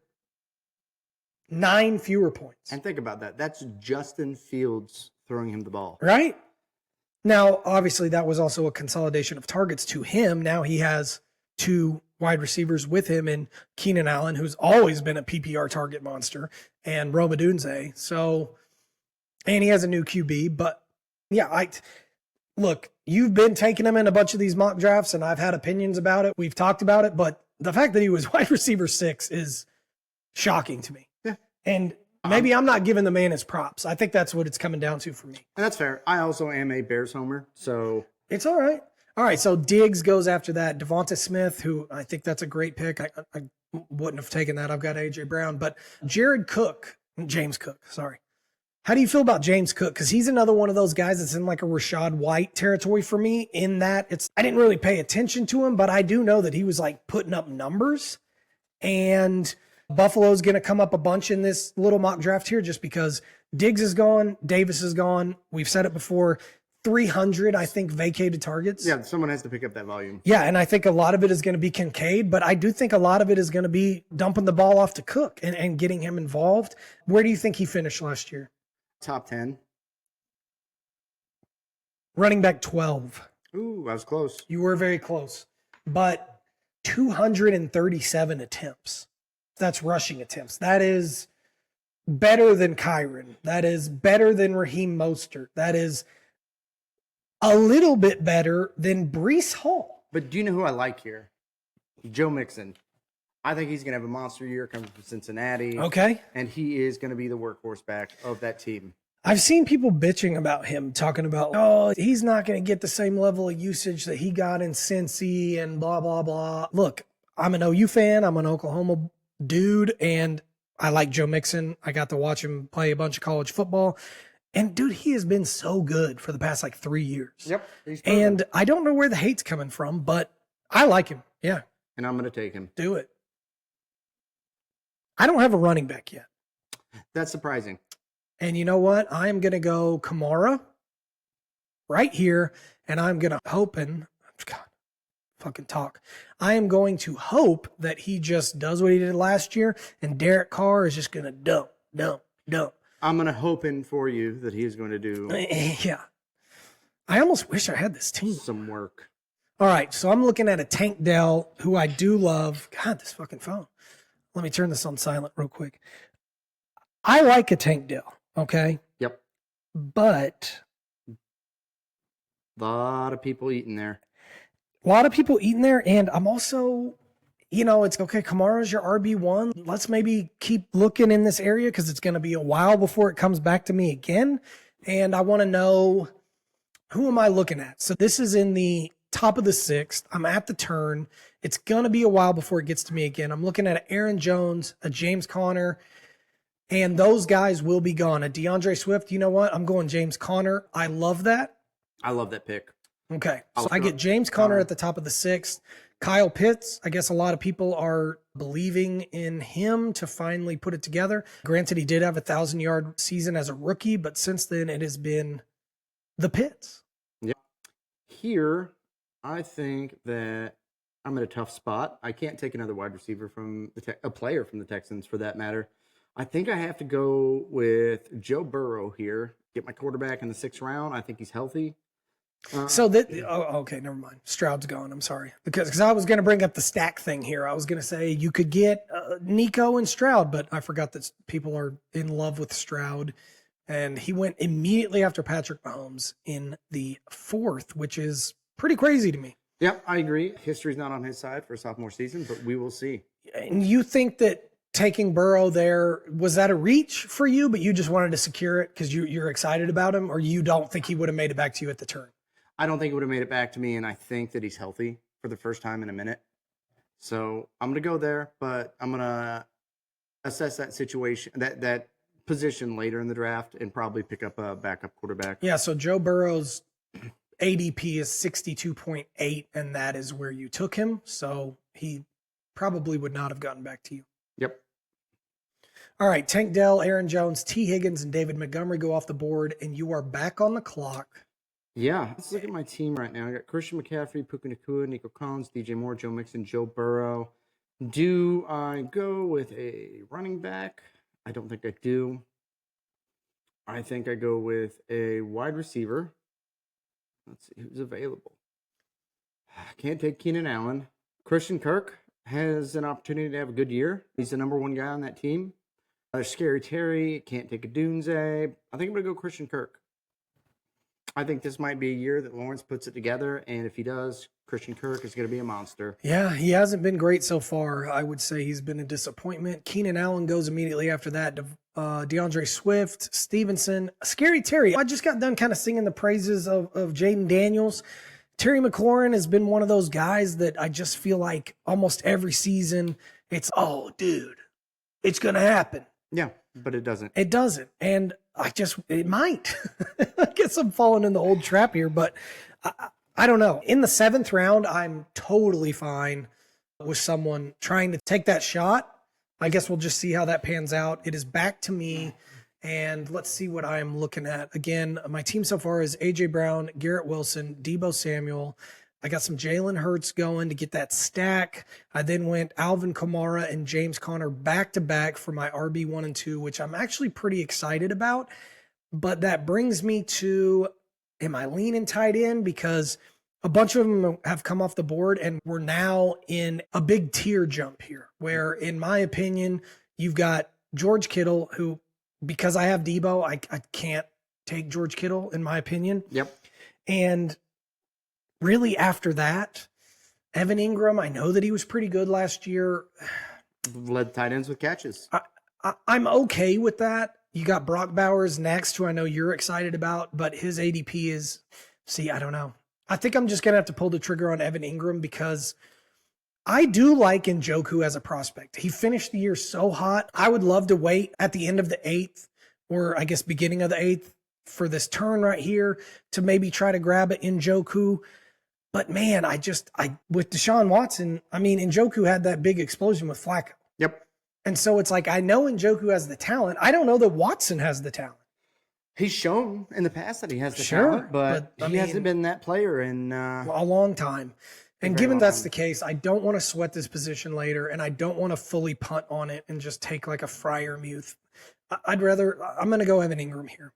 9 fewer points. And think about that. That's Justin Fields throwing him the ball. Right? Now, obviously, that was also a consolidation of targets to him. Now he has 2 wide receivers with him in Keenan Allen, who's always been a PPR target monster, and Rome Odunze. So, and he has a new QB. But yeah, look, you've been taking him in a bunch of these mock drafts, and I've had opinions about it. We've talked about it, but the fact that he was wide receiver 6 is shocking to me. Yeah. And maybe I'm not giving the man his props. I think that's what it's coming down to for me. And that's fair. I also am a Bears homer, so It's all right. All right, so Diggs goes after that. Devonta Smith, who I think that's a great pick. I wouldn't have taken that. I've got A.J. Brown. But James Cook. How do you feel about James Cook? Because he's another one of those guys that's in like a Rashad White territory for me in that I didn't really pay attention to him, but I do know that he was like putting up numbers. And Buffalo's going to come up a bunch in this little mock draft here just because Diggs is gone, Davis is gone. We've said it before. 300, I think, vacated targets. yeah, someone has to pick up that volume. Yeah, and I think a lot of it is going to be Kincaid, but I do think a lot of it is going to be dumping the ball off to Cook and getting him involved. Where do you think he finished last year? Top 10. Running back 12. Ooh, I was close. You were very close. But 237 attempts. That's rushing attempts. That is better than Kyron. That is better than Raheem Mostert. That is a little bit better than Breece Hall. But do you know who I like here? Joe Mixon. I think he's going to have a monster year coming from Cincinnati. Okay. And he is going to be the workhorse back of that team. I've seen people bitching about him, talking about, oh, he's not going to get the same level of usage that he got in Cincy and blah, blah, blah. Look, I'm an OU fan. I'm an Oklahoma dude, and I like Joe Mixon. I got to watch him play a bunch of college football. And, dude, he has been so good for the past, 3 years. Yep. And I don't know where the hate's coming from, but I like him. Yeah. And I'm going to take him. Do it. I don't have a running back yet. That's surprising. And you know what? I am going to go Kamara right here, and I'm going to I am going to hope that he just does what he did last year, and Derek Carr is just going to dump. I'm going to hoping for you that he is going to do Yeah. I almost wish I had this team. some work. All right, so I'm looking at a Tank Dell, who I do love. God, this fucking phone. Let me turn this on silent real quick. I like a Tank Dell, okay? Yep. But A lot of people eating there. And I'm also, it's okay, Kamara's your RB1. Let's maybe keep looking in this area because it's going to be a while before it comes back to me again. And I want to know, who am I looking at? So this is in the top of the 6th. I'm at the turn. It's going to be a while before it gets to me again. I'm looking at Aaron Jones, a James Conner, and those guys will be gone. A DeAndre Swift, you know what? I'm going James Conner. I love that. I love that pick. Okay, so I get James Conner at the top of the 6th. Kyle Pitts, I guess a lot of people are believing in him to finally put it together. Granted, he did have a 1,000-yard season as a rookie, but since then it has been the Pitts. Yeah. Here, I think that I'm in a tough spot. I can't take another wide receiver from a player from the Texans for that matter. I think I have to go with Joe Burrow here. Get my quarterback in the 6th round. I think he's healthy. Okay, never mind. Stroud's gone. I'm sorry. Because I was going to bring up the stack thing here. I was going to say you could get Nico and Stroud, but I forgot that people are in love with Stroud. And he went immediately after Patrick Mahomes in the 4th, which is pretty crazy to me. Yeah, I agree. History's not on his side for a sophomore season, but we will see. And you think that taking Burrow there, was that a reach for you, but you just wanted to secure it because you're excited about him, or you don't think he would have made it back to you at the turn? I don't think it would have made it back to me, and I think that he's healthy for the first time in a minute. So I'm going to go there, but I'm going to assess that situation, that position later in the draft, and probably pick up a backup quarterback. Yeah, so Joe Burrow's ADP is 62.8, and that is where you took him. So he probably would not have gotten back to you. Yep. All right, Tank Dell, Aaron Jones, T. Higgins, and David Montgomery go off the board, and you are back on the clock. Yeah, let's look at my team right now. I got Christian McCaffrey, Puka Nacua, Nico Collins, DJ Moore, Joe Mixon, Joe Burrow. Do I go with a running back? I don't think I do. I think I go with a wide receiver. Let's see who's available. I can't take Keenan Allen. Christian Kirk has an opportunity to have a good year. He's the number 1 guy on that team. There's Scary Terry. Can't take a Dunze. I think I'm going to go Christian Kirk. I think this might be a year that Lawrence puts it together, and if he does, Christian Kirk is going to be a monster. Yeah, he hasn't been great so far. I would say he's been a disappointment. Keenan Allen goes immediately after that. DeAndre Swift, Stevenson, Scary Terry. I just got done kind of singing the praises of Jaden Daniels. Terry McLaurin has been one of those guys that I just feel like almost every season it's, oh, dude, it's going to happen. Yeah, but it doesn't. It doesn't. And it might. I guess I'm falling in the old trap here, but I don't know. In the 7th round, I'm totally fine with someone trying to take that shot. I guess we'll just see how that pans out. It is back to me, and let's see what I'm looking at. Again, my team so far is A.J. Brown, Garrett Wilson, Deebo Samuel. I got some Jalen Hurts going to get that stack. I then went Alvin Kamara and James Conner back-to-back for my RB1 and 2, which I'm actually pretty excited about. But that brings me to, am I leaning tight end? Because a bunch of them have come off the board, and we're now in a big tier jump here, where, in my opinion, you've got George Kittle, who, because I have Deebo, I can't take George Kittle, in my opinion. Yep. And really, after that, Evan Ingram, I know that he was pretty good last year. Led tight ends with catches. I'm okay with that. You got Brock Bowers next, who I know you're excited about, but his ADP is, I don't know. I think I'm just going to have to pull the trigger on Evan Ingram because I do like Njoku as a prospect. He finished the year so hot. I would love to wait at the end of the 8th, or I guess beginning of the 8th, for this turn right here to maybe try to grab it Njoku. But man, with Deshaun Watson, Njoku had that big explosion with Flacco. Yep. And so it's like, I know Njoku has the talent. I don't know that Watson has the talent. He's shown in the past that he has the talent, but he hasn't been that player in a long time. And given that's the case, I don't want to sweat this position later, and I don't want to fully punt on it and just take like a Freiermuth. I'm going to go Evan Ingram here.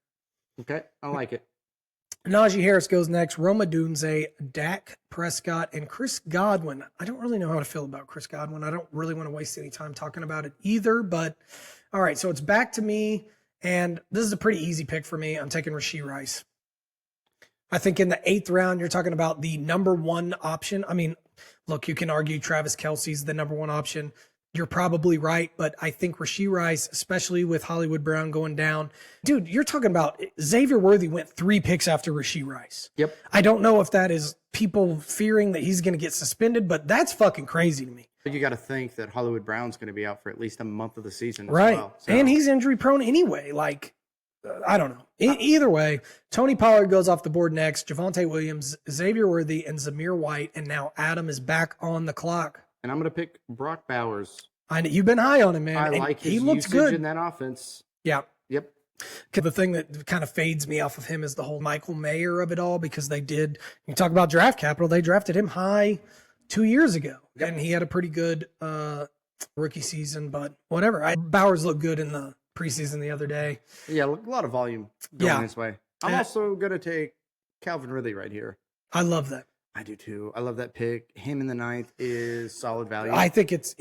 Okay, I like it. Najee Harris goes next. Roma Dunze, Dak Prescott, and Chris Godwin. I don't really know how to feel about Chris Godwin. I don't really want to waste any time talking about it either. But all right, so it's back to me, and this is a pretty easy pick for me. I'm taking Rashee Rice. I think in the 8th round, you're talking about the number 1 option. Look, you can argue Travis Kelce's the number 1 option. You're probably right, but I think Rashee Rice, especially with Hollywood Brown going down, dude, you're talking about Xavier Worthy went 3 picks after Rashee Rice. Yep. I don't know if that is people fearing that he's going to get suspended, but that's fucking crazy to me. But you got to think that Hollywood Brown's going to be out for at least a month of the season. Right. As well, so. And he's injury prone anyway. Like, I don't know. Either way, Tony Pollard goes off the board next. Javonte Williams, Xavier Worthy, and Zamir White, and now Adam is back on the clock. And I'm going to pick Brock Bowers. I know you've been high on him, man. I and like his he looks usage good in that offense. Yeah. Yep. The thing that kind of fades me off of him is the whole Michael Mayer of it all, because you talk about draft capital, they drafted him high 2 years ago, and he had a pretty good rookie season, but whatever. Bowers looked good in the preseason the other day. Yeah, a lot of volume going his way. I'm also going to take Calvin Ridley right here. I love that. I do too. I love that pick. Him in the 9th is solid value. I think it's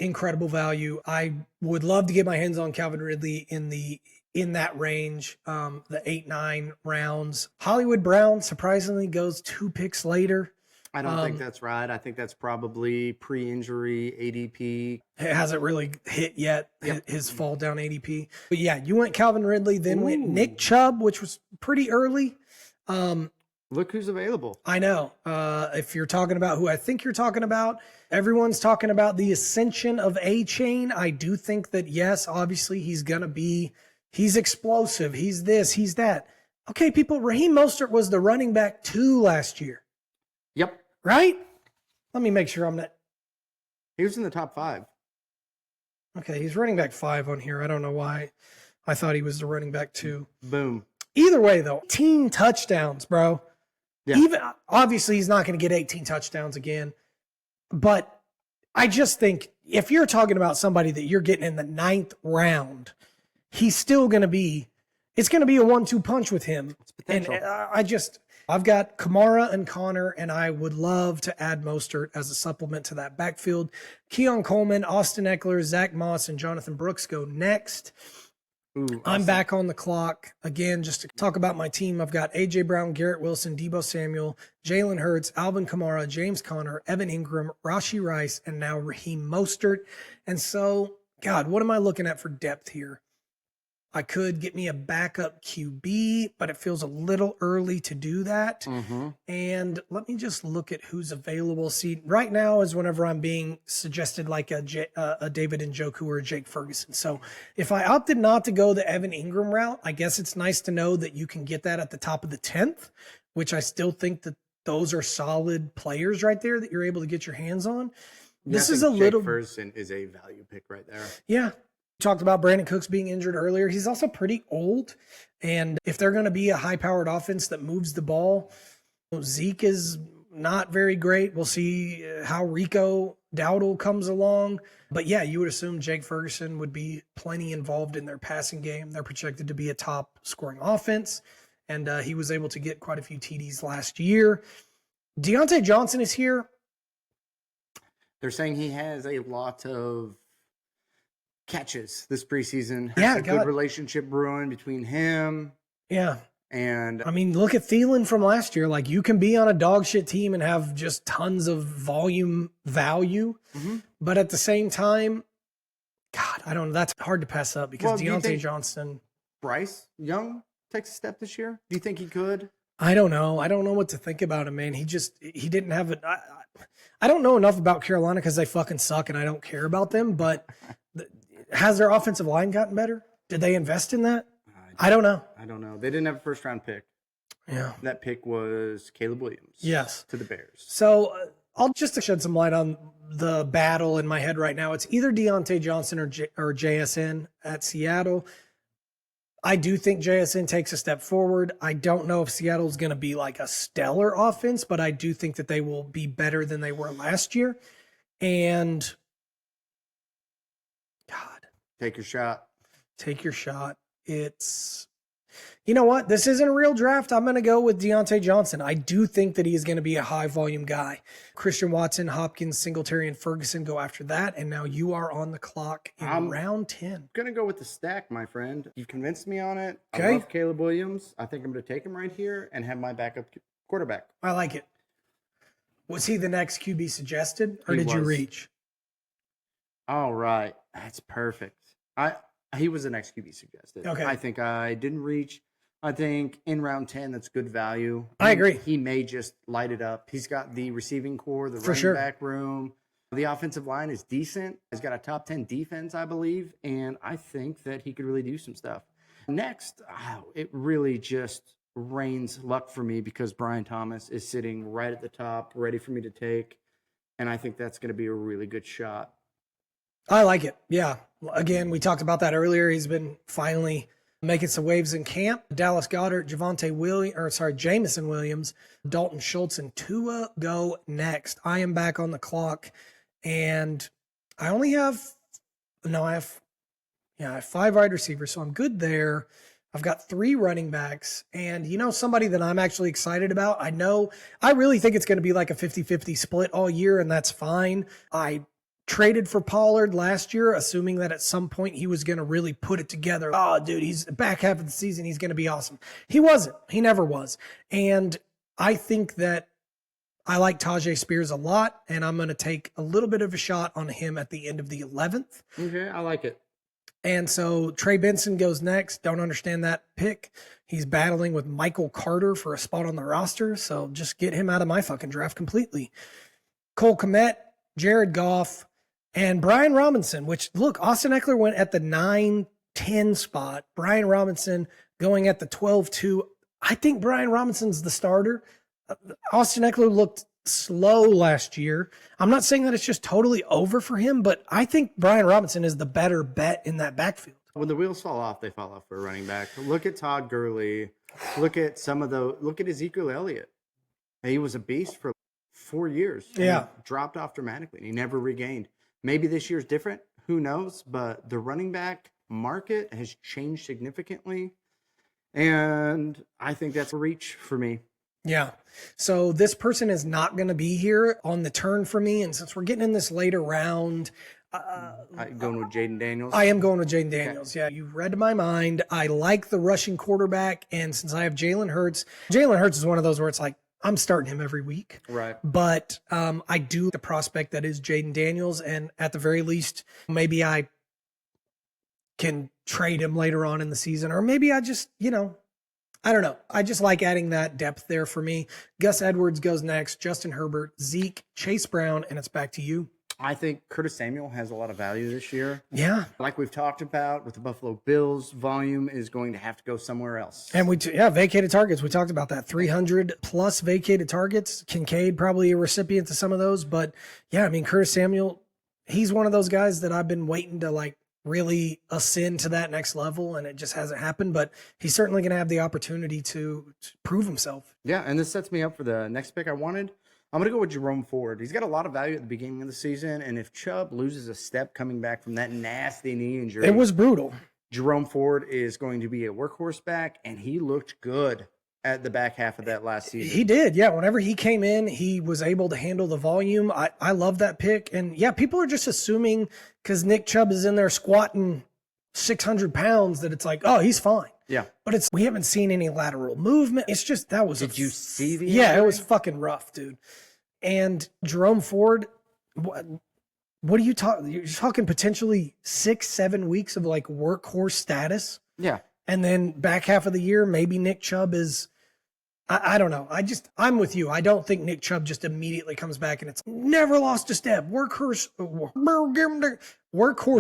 incredible value. I would love to get my hands on Calvin Ridley in that range, the 8-9 rounds. Hollywood Brown surprisingly goes 2 picks later. I don't think that's right. I think that's probably pre-injury ADP. It hasn't really hit yet, his fall down ADP. But yeah, you went Calvin Ridley, then went Nick Chubb, which was pretty early. Look who's available. I know. If you're talking about who I think you're talking about, everyone's talking about the ascension of A-Chain. I do think that, yes, obviously he's explosive. He's this, he's that. Okay, people, Raheem Mostert was the running back 2 last year. Yep. Right? Let me make sure I'm not. He was in the top 5. Okay, he's running back 5 on here. I don't know why I thought he was the running back 2. Boom. Either way, though, 18 touchdowns, bro. Yeah. Even obviously, he's not going to get 18 touchdowns again. But I just think if you're talking about somebody that you're getting in the 9th round, he's still going to be. It's going to be a 1-2 punch with him. And I've got Kamara and Connor, and I would love to add Mostert as a supplement to that backfield. Keon Coleman, Austin Eckler, Zach Moss, and Jonathan Brooks go next. Ooh, I'm back on the clock again just to talk about my team. I've got A.J. Brown, Garrett Wilson, Deebo Samuel, Jalen Hurts, Alvin Kamara, James Conner, Evan Ingram, Rashee Rice, and now Raheem Mostert. And so, God, what am I looking at for depth here? I could get me a backup QB, but it feels a little early to do that. Mm-hmm. And let me just look at who's available. See, right now is whenever I'm being suggested like a David Njoku or a Jake Ferguson. So if I opted not to go the Evan Ingram route, I guess it's nice to know that you can get that at the top of the 10th, which I still think that those are solid players right there that you're able to get your hands on. This is a little. Jake Ferguson is a value pick right there. Yeah. Talked about Brandon Cooks being injured earlier. He's also pretty old. And if they're going to be a high-powered offense that moves the ball, Zeke is not very great. We'll see how Rico Dowdle comes along. But yeah, you would assume Jake Ferguson would be plenty involved in their passing game. They're projected to be a top-scoring offense. And he was able to get quite a few TDs last year. Deontay Johnson is here. They're saying he has a lot of catches this preseason. Yeah, a good relationship brewing between him. Yeah. And I mean, look at Thielen from last year. Like, you can be on a dog shit team and have just tons of volume value. Mm-hmm. But at the same time, God, I don't know. That's hard to pass up because Deontay Johnson. Bryce Young takes a step this year? Do you think he could? I don't know. I don't know what to think about him, man. He didn't have it. I don't know enough about Carolina because they fucking suck and I don't care about them. But has their offensive line gotten better? Did they invest in that? I don't know. I don't know. They didn't have a first-round pick. Yeah. That pick was Caleb Williams. Yes. To the Bears. So I'll just shed some light on the battle in my head right now. It's either Deontay Johnson or JSN at Seattle. I do think JSN takes a step forward. I don't know if Seattle's going to be like a stellar offense, but I do think that they will be better than they were last year. And God. Take your shot. Take your shot. It's, you know what? This isn't a real draft. I'm going to go with Deontay Johnson. I do think that he is going to be a high volume guy. Christian Watson, Hopkins, Singletary, and Ferguson go after that. And now you are on the clock in round 10. Going to go with the stack, my friend. You convinced me on it. Okay. I love Caleb Williams. I think I'm going to take him right here and have my backup quarterback. I like it. Was he the next QB suggested, or did you reach? All right. That's perfect. He was the next QB suggested. Okay. I think I didn't reach. I think in round 10, that's good value. I agree. He may just light it up. He's got the receiving core, the running back room. The offensive line is decent. He's got a top 10 defense, I believe. And I think that he could really do some stuff. Next, it really just rains luck for me because Brian Thomas is sitting right at the top, ready for me to take. And I think that's going to be a really good shot. I like it. Yeah. Again, we talked about that earlier. He's been finally making some waves in camp. Dallas Goedert, Jamison Williams, Dalton Schultz, and Tua go next. I am back on the clock, and I have 5 wide receivers, so I'm good there. I've got 3 running backs, and somebody that I'm actually excited about. I really think it's going to be like a 50-50 split all year, and that's fine. I traded for Pollard last year, assuming that at some point he was going to really put it together. Oh, dude, he's back half of the season. He's going to be awesome. He wasn't. He never was. And I think that I like Tajay Spears a lot, and I'm going to take a little bit of a shot on him at the end of the 11th. Okay, I like it. And so Trey Benson goes next. Don't understand that pick. He's battling with Michael Carter for a spot on the roster, so just get him out of my fucking draft completely. Cole Kmet, Jared Goff, and Brian Robinson, which, look, Austin Eckler went at the 9-10 spot. Brian Robinson going at the 12-2. I think Brian Robinson's the starter. Austin Eckler looked slow last year. I'm not saying that it's just totally over for him, but I think Brian Robinson is the better bet in that backfield. When the wheels fall off, they fall off for a running back. Look at Todd Gurley. Look at Ezekiel Elliott. He was a beast for 4 years. Yeah. He dropped off dramatically, and he never regained. Maybe this year's different. Who knows? But the running back market has changed significantly, and I think that's a reach for me. Yeah. So this person is not going to be here on the turn for me. And since we're getting in this later round, Going with Jaden Daniels? I am going with Jaden Daniels. Okay. Yeah, you read my mind. I like the rushing quarterback. And since I have Jalen Hurts is one of those where it's like, I'm starting him every week. Right. But I do the prospect that is Jaden Daniels. And at the very least, maybe I can trade him later on in the season. Or maybe I just, I don't know. I just like adding that depth there for me. Gus Edwards goes next, Justin Herbert, Zeke, Chase Brown, and it's back to you. I think Curtis Samuel has a lot of value this year. Yeah. Like we've talked about with the Buffalo Bills, volume is going to have to go somewhere else. And vacated targets. We talked about that. 300 plus vacated targets. Kincaid probably a recipient to some of those. But yeah, I mean, Curtis Samuel, he's one of those guys that I've been waiting to really ascend to that next level, and it just hasn't happened, but he's certainly going to have the opportunity to prove himself. Yeah, and this sets me up for the next pick I wanted. I'm going to go with Jerome Ford. He's got a lot of value at the beginning of the season, and if Chubb loses a step coming back from that nasty knee injury, it was brutal. Jerome Ford is going to be a workhorse back, and he looked good at the back half of that last season. He did, yeah. Whenever he came in, he was able to handle the volume. I love that pick. And yeah, people are just assuming because Nick Chubb is in there squatting 600 pounds that it's like, oh, he's fine. Yeah. But we haven't seen any lateral movement. It's just, that was Did you see the Yeah, injury? it was fucking rough, dude. And Jerome Ford, what are you talking? You're talking potentially 6-7 weeks of workhorse status. Yeah. And then back half of the year, maybe Nick Chubb is, I don't know. I'm with you. I don't think Nick Chubb just immediately comes back and it's never lost a step. Workhorse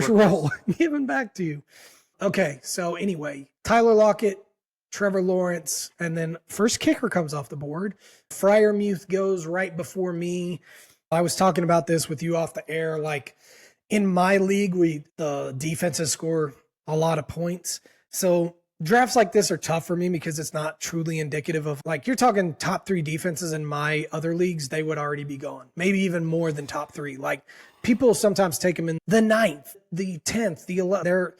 role. Giving back to you. Okay. So anyway, Tyler Lockett, Trevor Lawrence, and then first kicker comes off the board. Freiermuth goes right before me. I was talking about this with you off the air. In my league, the defenses score a lot of points. So drafts like this are tough for me because it's not truly indicative of you're talking top 3 defenses in my other leagues, they would already be gone. Maybe even more than top 3. People sometimes take them in the 9th, the 10th, the 11th.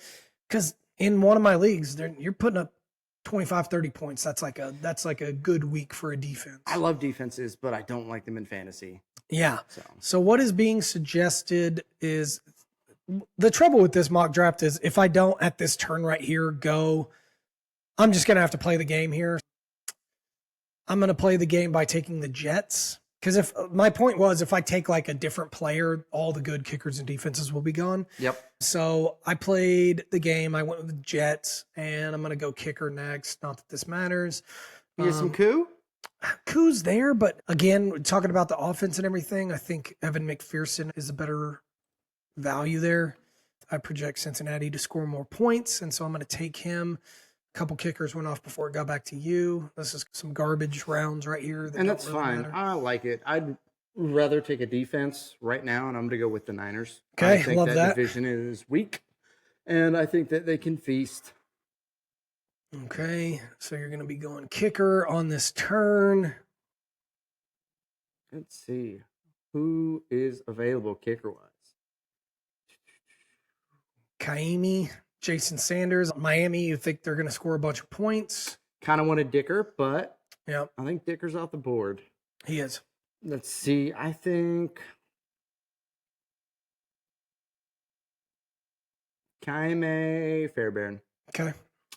Because in one of my leagues, you're putting up 25, 30 points. That's like a good week for a defense. I love defenses, but I don't like them in fantasy. Yeah. So what is being suggested is the trouble with this mock draft is if I don't at this turn right here go, I'm just going to have to play the game here. I'm going to play the game by taking the Jets. Because if my point was, if I take a different player, all the good kickers and defenses will be gone. Yep. So I played the game. I went with the Jets, and I'm going to go kicker next. Not that this matters. You get some coup? Coup's there, but again, talking about the offense and everything, I think Evan McPherson is a better value there. I project Cincinnati to score more points, and so I'm going to take him. couple kickers went off before it got back to you. This is some garbage rounds right here. And that's don't really fine. matter. I like it. I'd rather take a defense right now, and I'm going to go with the Niners. Okay, I think love that. division is weak, and I think that they can feast. Okay, so you're going to be going kicker on this turn. Let's see. Who is available kicker-wise? Kaimi, Jason Sanders, Miami. You think they're going to score a bunch of points? Kind of wanted Dicker, but Yep, I think Dicker's off the board. he is. Let's see. I think Kaime Fairbairn. Okay.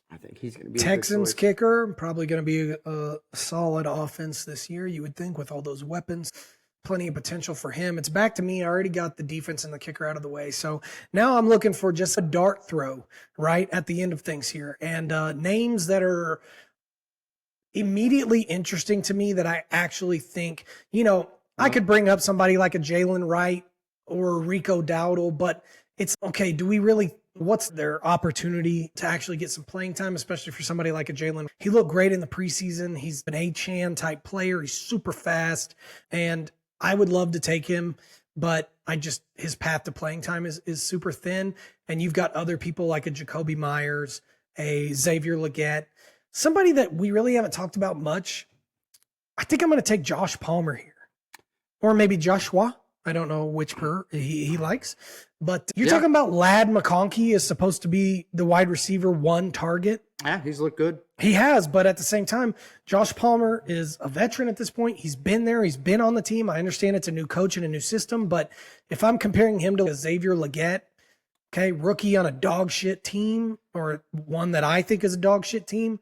I think he's going to be Texans a good choice. kicker, probably going to be a solid offense this year, you would think, with all those weapons. Plenty of potential for him. It's back to me. I already got the defense and the kicker out of the way. So now I'm looking for just a dart throw right at the end of things here. And names that are immediately interesting to me that I actually think, I could bring up somebody like a Jalen Wright or Rico Dowdle, but it's okay. Do we really, what's their opportunity to actually get some playing time, especially for somebody like a Jalen? He looked great in the preseason. He's an A-Chan type player. He's super fast, and I would love to take him, but his path to playing time is super thin. And you've got other people like a Jacoby Myers, a Xavier Legette, somebody that we really haven't talked about much. I think I'm going to take Josh Palmer here, or maybe Joshua. I don't know which he likes, but you're talking about Ladd McConkey is supposed to be the wide receiver one target. Yeah, he's looked good. He has, but at the same time, Josh Palmer is a veteran at this point. He's been there. He's been on the team. I understand it's a new coach and a new system, but if I'm comparing him to Xavier Legette, okay, rookie on a dog shit team, or one that I think is a dog shit team,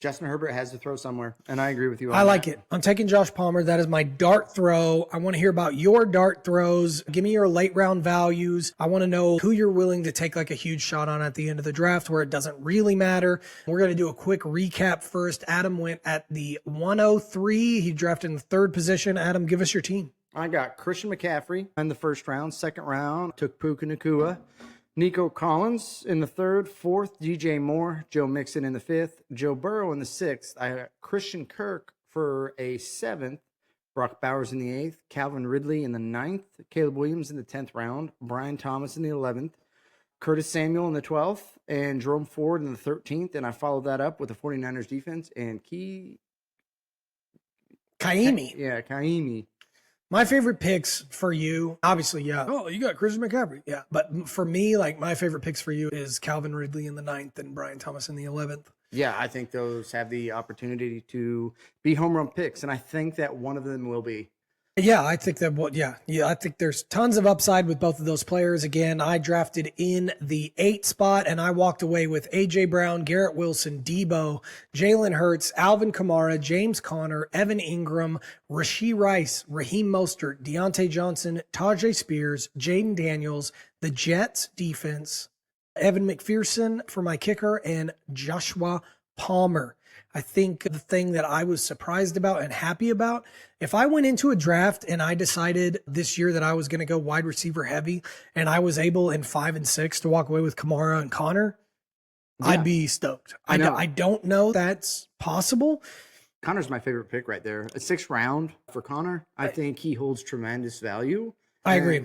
Justin Herbert has to throw somewhere, and I agree with you on I like that. it. I'm taking Josh Palmer. That is my dart throw. I want to hear about your dart throws. Give me your late round values. I want to know who you're willing to take like a huge shot on at the end of the draft where it doesn't really matter. We're going to do a quick recap first. Adam went at the 103. He drafted in the third position. Adam, give us your team. I got Christian McCaffrey in the first round. Second round, took Puka Nacua. Nico Collins in the third. Fourth, DJ Moore. Joe Mixon in the fifth. Joe Burrow in the sixth. I got Christian Kirk for a seventh. Brock Bowers in the eighth. Calvin Ridley in the ninth. Caleb Williams in the 10th round. Brian Thomas in the 11th. Curtis Samuel in the 12th. And Jerome Ford in the 13th. And I followed that up with the 49ers defense and Kaimi. Yeah, Kaimi. My favorite picks for you, obviously, yeah. Oh, you got Christian McCaffrey. Yeah. But for me, like my favorite picks for you is Calvin Ridley in the 9th and Brian Thomas in the 11th. Yeah, I think those have the opportunity to be home run picks, and I think that one of them will be. Yeah, I think that I think there's tons of upside with both of those players. Again, I drafted in the 8 spot and I walked away with AJ Brown, Garrett Wilson, Debo, Jalen Hurts, Alvin Kamara, James Conner, Evan Ingram, Rashee Rice, Raheem Mostert, Deontay Johnson, Tajay Spears, Jaden Daniels, the Jets defense, Evan McPherson for my kicker, and Joshua Palmer. I think the thing that I was surprised about and happy about, if I went into a draft and I decided this year that I was going to go wide receiver heavy and I was able in 5 and 6 to walk away with Kamara and Connor, I'd be stoked. I don't know that's possible. Connor's my favorite pick right there. A 6th round for Connor. I think he holds tremendous value. I agree.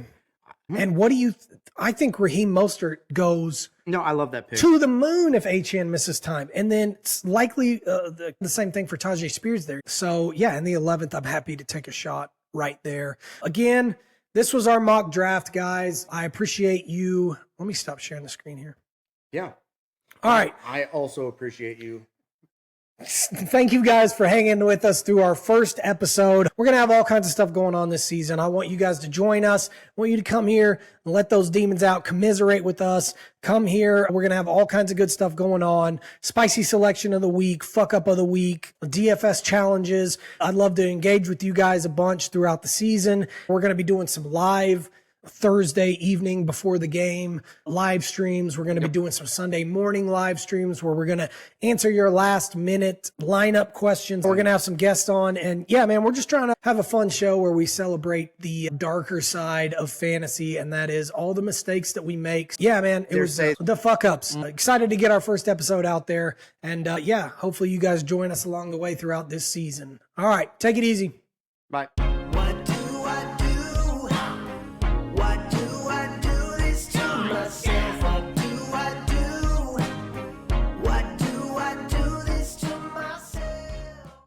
And what do you I think Raheem Mostert goes I love that pick. to the moon if Achane misses time. And then it's likely the same thing for Tajay Spears there. So, yeah, in the 11th, I'm happy to take a shot right there. Again, this was our mock draft, guys. I appreciate you. Let me stop sharing the screen here. Yeah. All right. I also appreciate you. Thank you guys for hanging with us through our first episode. We're going to have all kinds of stuff going on this season. I want you guys to join us. I want you to come here and let those demons out, commiserate with us. Come here. We're going to have all kinds of good stuff going on. Spicy selection of the week, fuck up of the week, DFS challenges. I'd love to engage with you guys a bunch throughout the season. We're going to be doing some live Thursday evening before the game live streams. We're going to be doing some Sunday morning live streams where we're going to answer your last minute lineup questions. We're going to have some guests on. And yeah, man, we're just trying to have a fun show where we celebrate the darker side of fantasy. And that is all the mistakes that we make. Yeah, man, it was the fuck ups. Excited to get our first episode out there. And yeah, hopefully you guys join us along the way throughout this season. All right, take it easy. Bye.